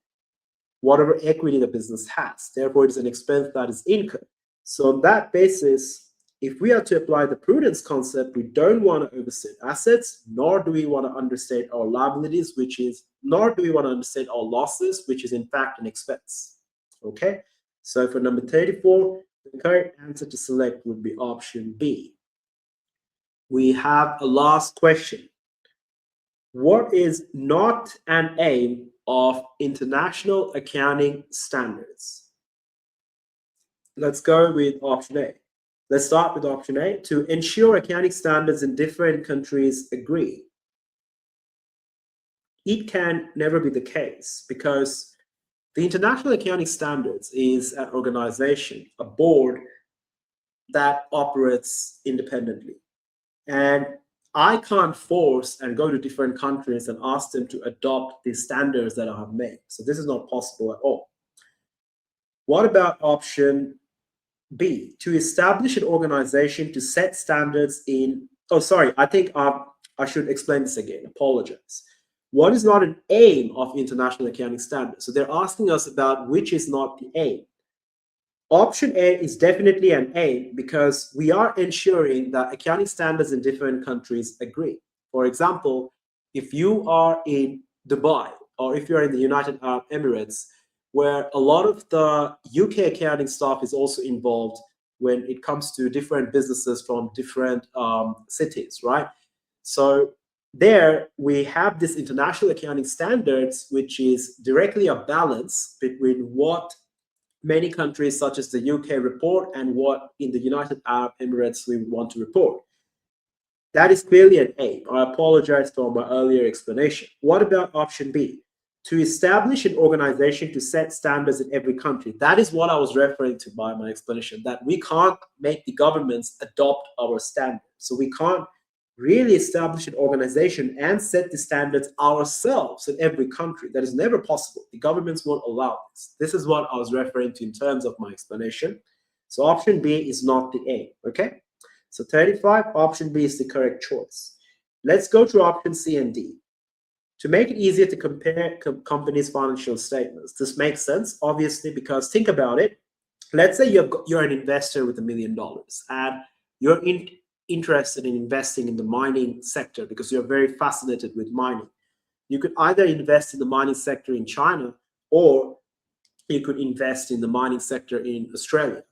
S1: whatever equity the business has. Therefore, it is an expense that is incurred. So on that basis, if we are to apply the prudence concept, we don't want to overstate assets, nor do we want to understate our liabilities, nor do we want to understate our losses, which is in fact an expense. Okay, so for number 34, the correct answer to select would be option B. We have a last question. What is not an aim of international accounting standards? Let's go with option A. Let's start with option A. To ensure accounting standards in different countries agree. It can never be the case because the International Accounting Standards is an organization, a board that operates independently. And I can't force and go to different countries and ask them to adopt the standards that I have made. So this is not possible at all. What about option B? To establish an organization to set standards in... Oh, sorry, I think I should explain this again. Apologize. What is not an aim of international accounting standards? So they're asking us about which is not the aim. Option A is definitely an aim because we are ensuring that accounting standards in different countries agree. For example, if you are in Dubai or if you're in the United Arab Emirates, where a lot of the UK accounting staff is also involved when it comes to different businesses from different cities, right? So there we have this international accounting standards, which is directly a balance between what many countries such as the UK report and what in the United Arab Emirates we want to report. That is clearly an aim. I apologize for my earlier explanation. What about option B? To establish an organization to set standards in every country. That is what I was referring to by my explanation, that we can't make the governments adopt our standards. So we can't really establish an organization and set the standards ourselves in every country. That is never possible. The governments won't allow this. This is what I was referring to in terms of my explanation. So option B is not the aim, okay? So 35, option B is the correct choice. Let's go to option C and D. To make it easier to compare companies' financial statements. This makes sense, obviously, because think about it. Let's say you're an investor with $1 million and you're interested in investing in the mining sector because you're very fascinated with mining. You could either invest in the mining sector in China or you could invest in the mining sector in Australia.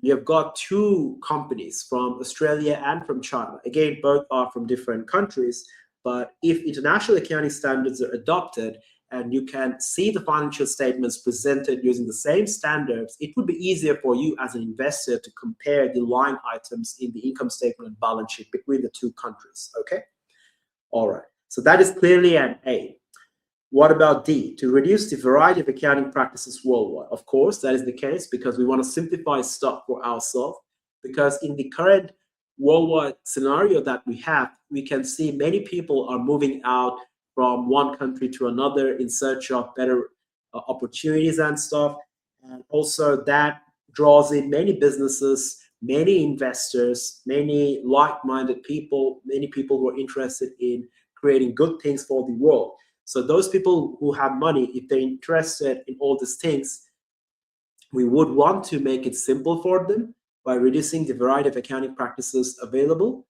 S1: You have got two companies from Australia and from China. Again, both are from different countries, but if international accounting standards are adopted and you can see the financial statements presented using the same standards, it would be easier for you as an investor to compare the line items in the income statement and balance sheet between the two countries, okay? All right, so that is clearly an A. What about D? To reduce the variety of accounting practices worldwide. Of course, that is the case because we want to simplify stuff for ourselves, because in the current worldwide scenario that we have, we can see many people are moving out from one country to another in search of better opportunities and stuff. And also that draws in many businesses, many investors, many like-minded people, many people who are interested in creating good things for the world. So those people who have money, if they're interested in all these things, we would want to make it simple for them by reducing the variety of accounting practices available.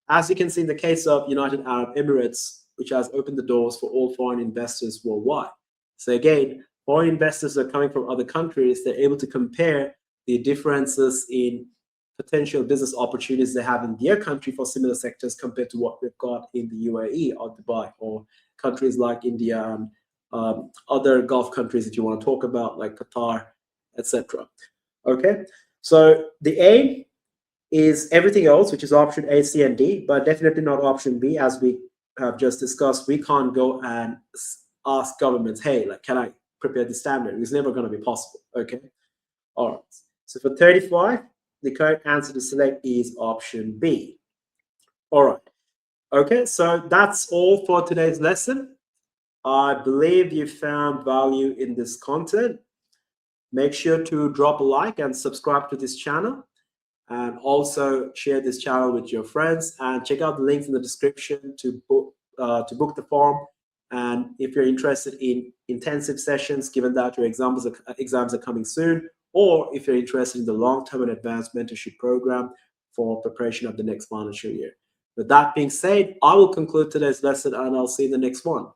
S1: As you can see in the case of United Arab Emirates, which has opened the doors for all foreign investors worldwide. So again, foreign investors are coming from other countries. They're able to compare the differences in potential business opportunities they have in their country for similar sectors compared to what we've got in the UAE or Dubai or countries like India and other Gulf countries that you want to talk about, like Qatar, etc. Okay, so the aim is everything else, which is option A, C, and D, but definitely not option B. As we have just discussed, we can't go and ask governments, hey, like, can I prepare the standard? It's never going to be possible. Okay. All right. So for 35, the correct answer to select is option B. All right. Okay. So that's all for today's lesson. I believe you found value in this content. Make sure to drop a like and subscribe to this channel, and also share this channel with your friends, and check out the links in the description to book the form. And if you're interested in intensive sessions, given that your exams are coming soon, or if you're interested in the long-term and advanced mentorship program for preparation of the next financial year. With that being said, I will conclude today's lesson, and I'll see you in the next one.